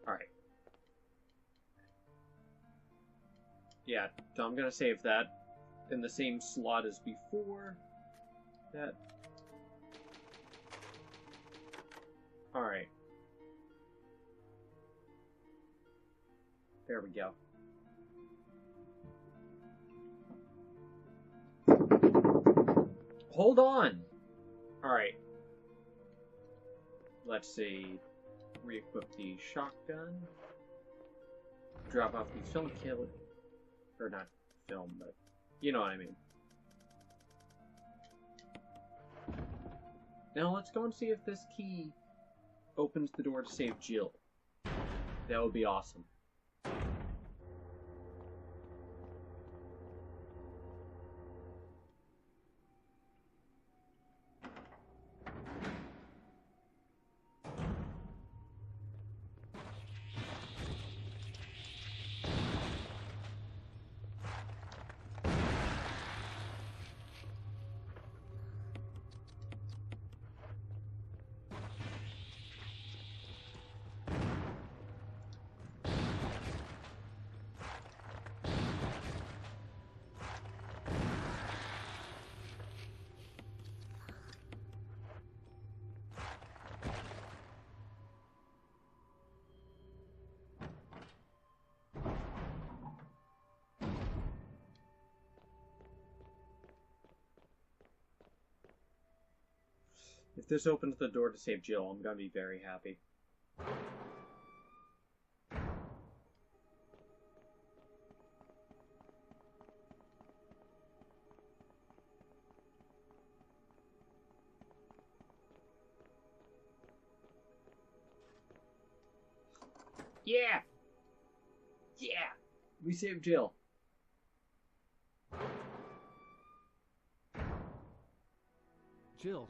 S1: Alright. Yeah, so I'm gonna save that in the same slot as before. That. Alright. There we go. Hold on! Alright. Let's see. Re-equip the shotgun. Drop off the film kill. Or not film, but you know what I mean. Now let's go and see if this key opens the door to save Jill. That would be awesome. If this opens the door to save Jill, I'm gonna be very happy. Yeah! Yeah! We saved Jill.
S3: Jill,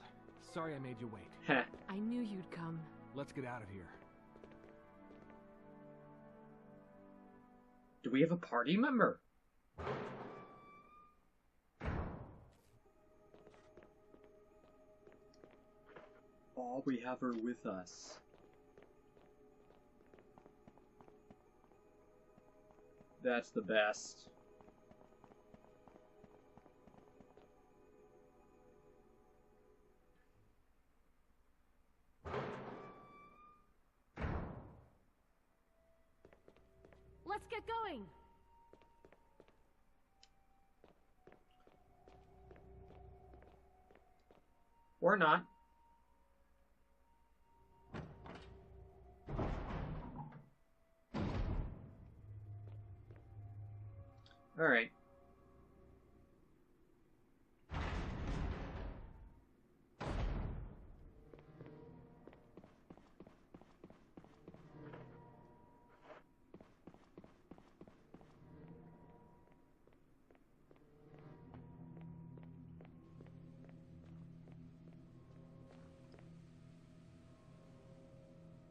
S3: sorry I made you wait.
S1: Heh.
S2: I knew you'd come.
S3: Let's get out of here.
S1: Do we have a party member? Oh, we have her with us. That's the best.
S2: Let's get going.
S1: Or not. Alright.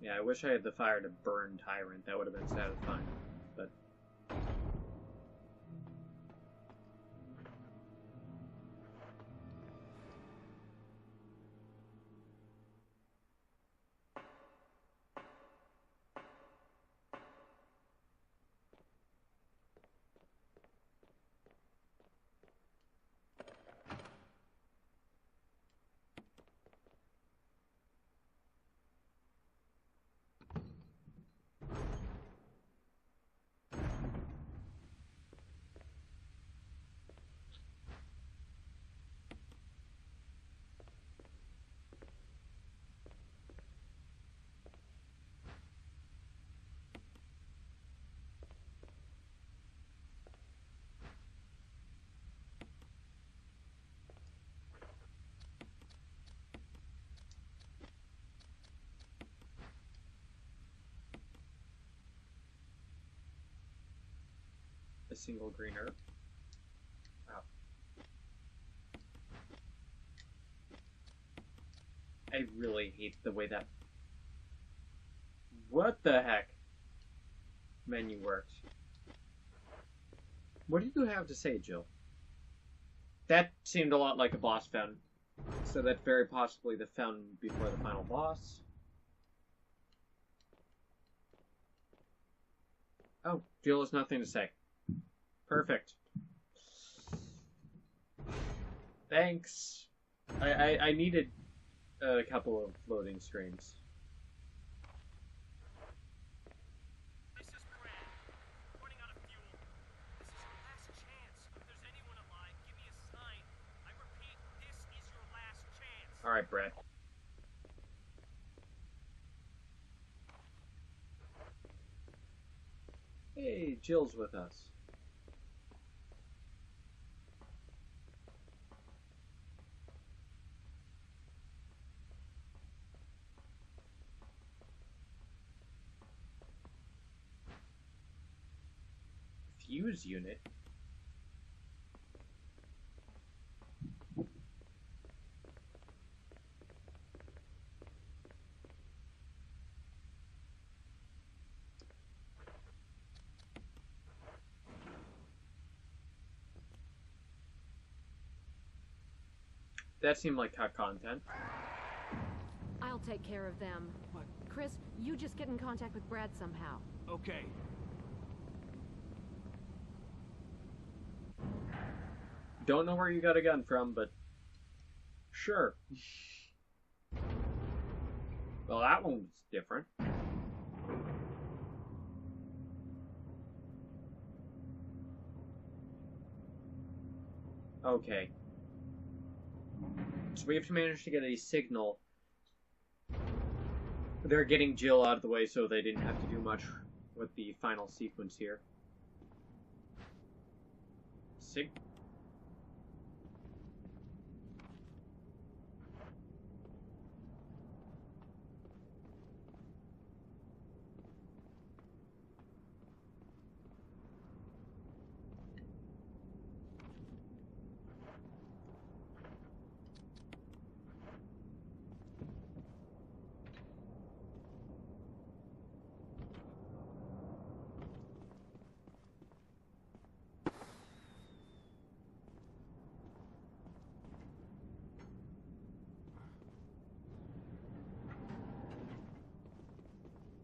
S1: Yeah, I wish I had the fire to burn Tyrant. That would have been satisfying. But a single green herb. Wow. I really hate the way that... What the heck? Menu works. What do you have to say, Jill? That seemed a lot like a boss fountain. So that's very possibly the fountain before the final boss. Oh, Jill has nothing to say. Perfect. Thanks. I needed a couple of loading screens.
S5: This is Brad. Running out of fuel. This is your last chance. If there's anyone alive, give me a sign. I repeat, this is your last chance.
S1: Alright, Brad. Hey, Jill's with us. Fuse unit? That seemed like cut content.
S2: I'll take care of them.
S3: What?
S2: Chris, you just get in contact with Brad somehow.
S3: Okay.
S1: Don't know where you got a gun from, but sure. Well, that one was different. Okay. So we have to manage to get a signal. They're getting Jill out of the way so they didn't have to do much with the final sequence here.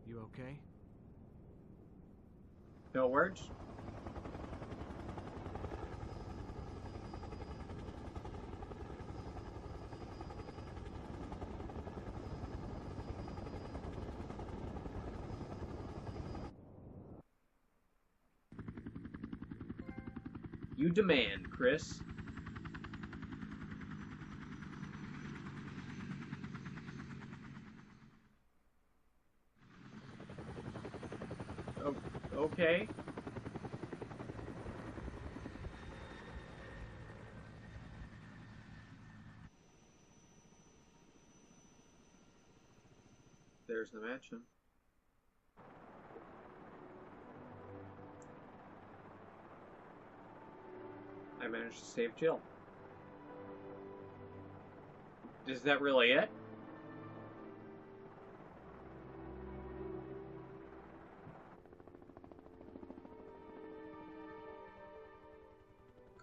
S3: You okay?
S1: No words? You demand, Chris. Oh, okay. There's the mansion. I managed to save Jill. Is that really it?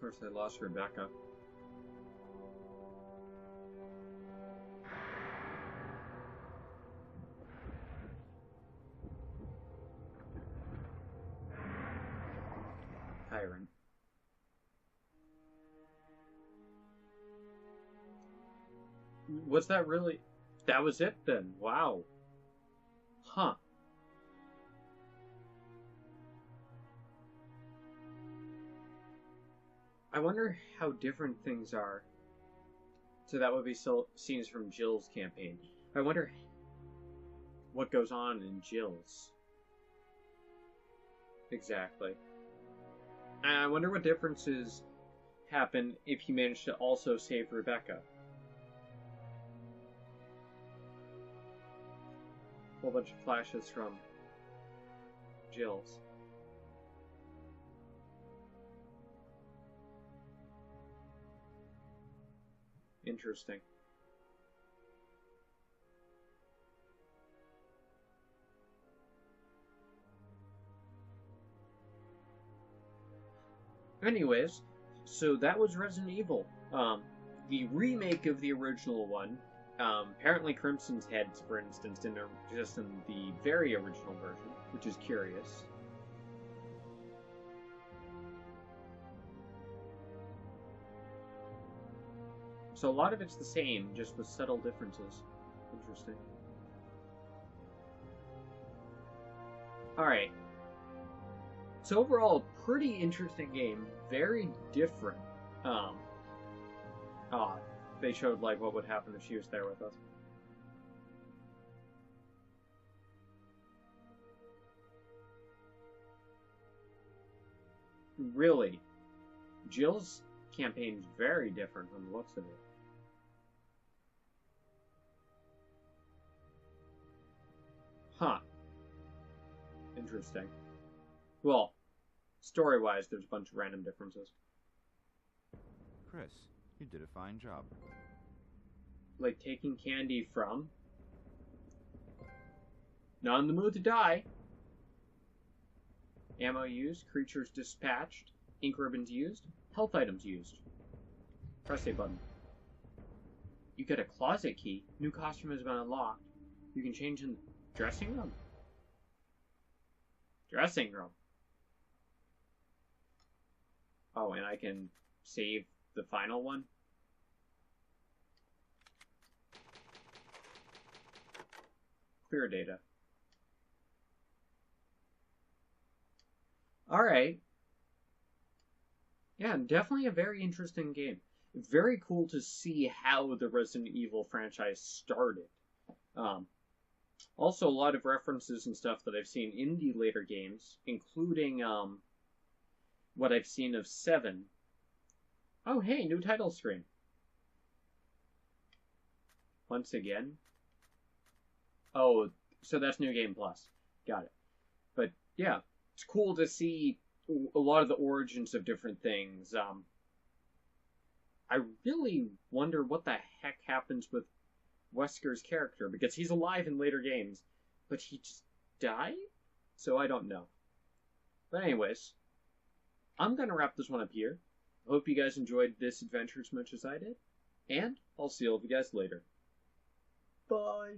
S1: course, I lost Rebecca. Tyrant. Was that really... That was it then? Wow. Huh. I wonder how different things are. So that would be scenes from Jill's campaign. I wonder what goes on in Jill's. Exactly. And I wonder what differences happen if he managed to also save Rebecca. A whole bunch of flashes from Jill's. Interesting. Anyways, so that was Resident Evil. The remake of the original one. Apparently Crimson's heads, for instance, didn't exist in the very original version, which is curious. So a lot of it's the same, just with subtle differences. Interesting. Alright. So overall, a pretty interesting game. Very different. They showed, like, what would happen if she was there with us. Really, Jill's campaign is very different from the looks of it. Huh. Interesting. Well, story-wise, there's a bunch of random differences.
S4: Chris, you did a fine job.
S1: Like taking candy from... Not in the mood to die. Ammo used, creatures dispatched, ink ribbons used, health items used. Press A button. You get a closet key. New costume has been unlocked. You can change in the dressing room. Dressing room. Oh, and I can save the final one? Clear data. Alright. Yeah, definitely a very interesting game. Very cool to see how the Resident Evil franchise started. Also, a lot of references and stuff that I've seen in the later games, including what I've seen of 7. Oh, hey, new title screen. Once again. Oh, so that's New Game Plus. Got it. But, yeah, it's cool to see a lot of the origins of different things. I really wonder what the heck happens with Wesker's character, because he's alive in later games, but he just died? So I don't know. But anyways, I'm going to wrap this one up here. I hope you guys enjoyed this adventure as much as I did, and I'll see all of you guys later. Bye!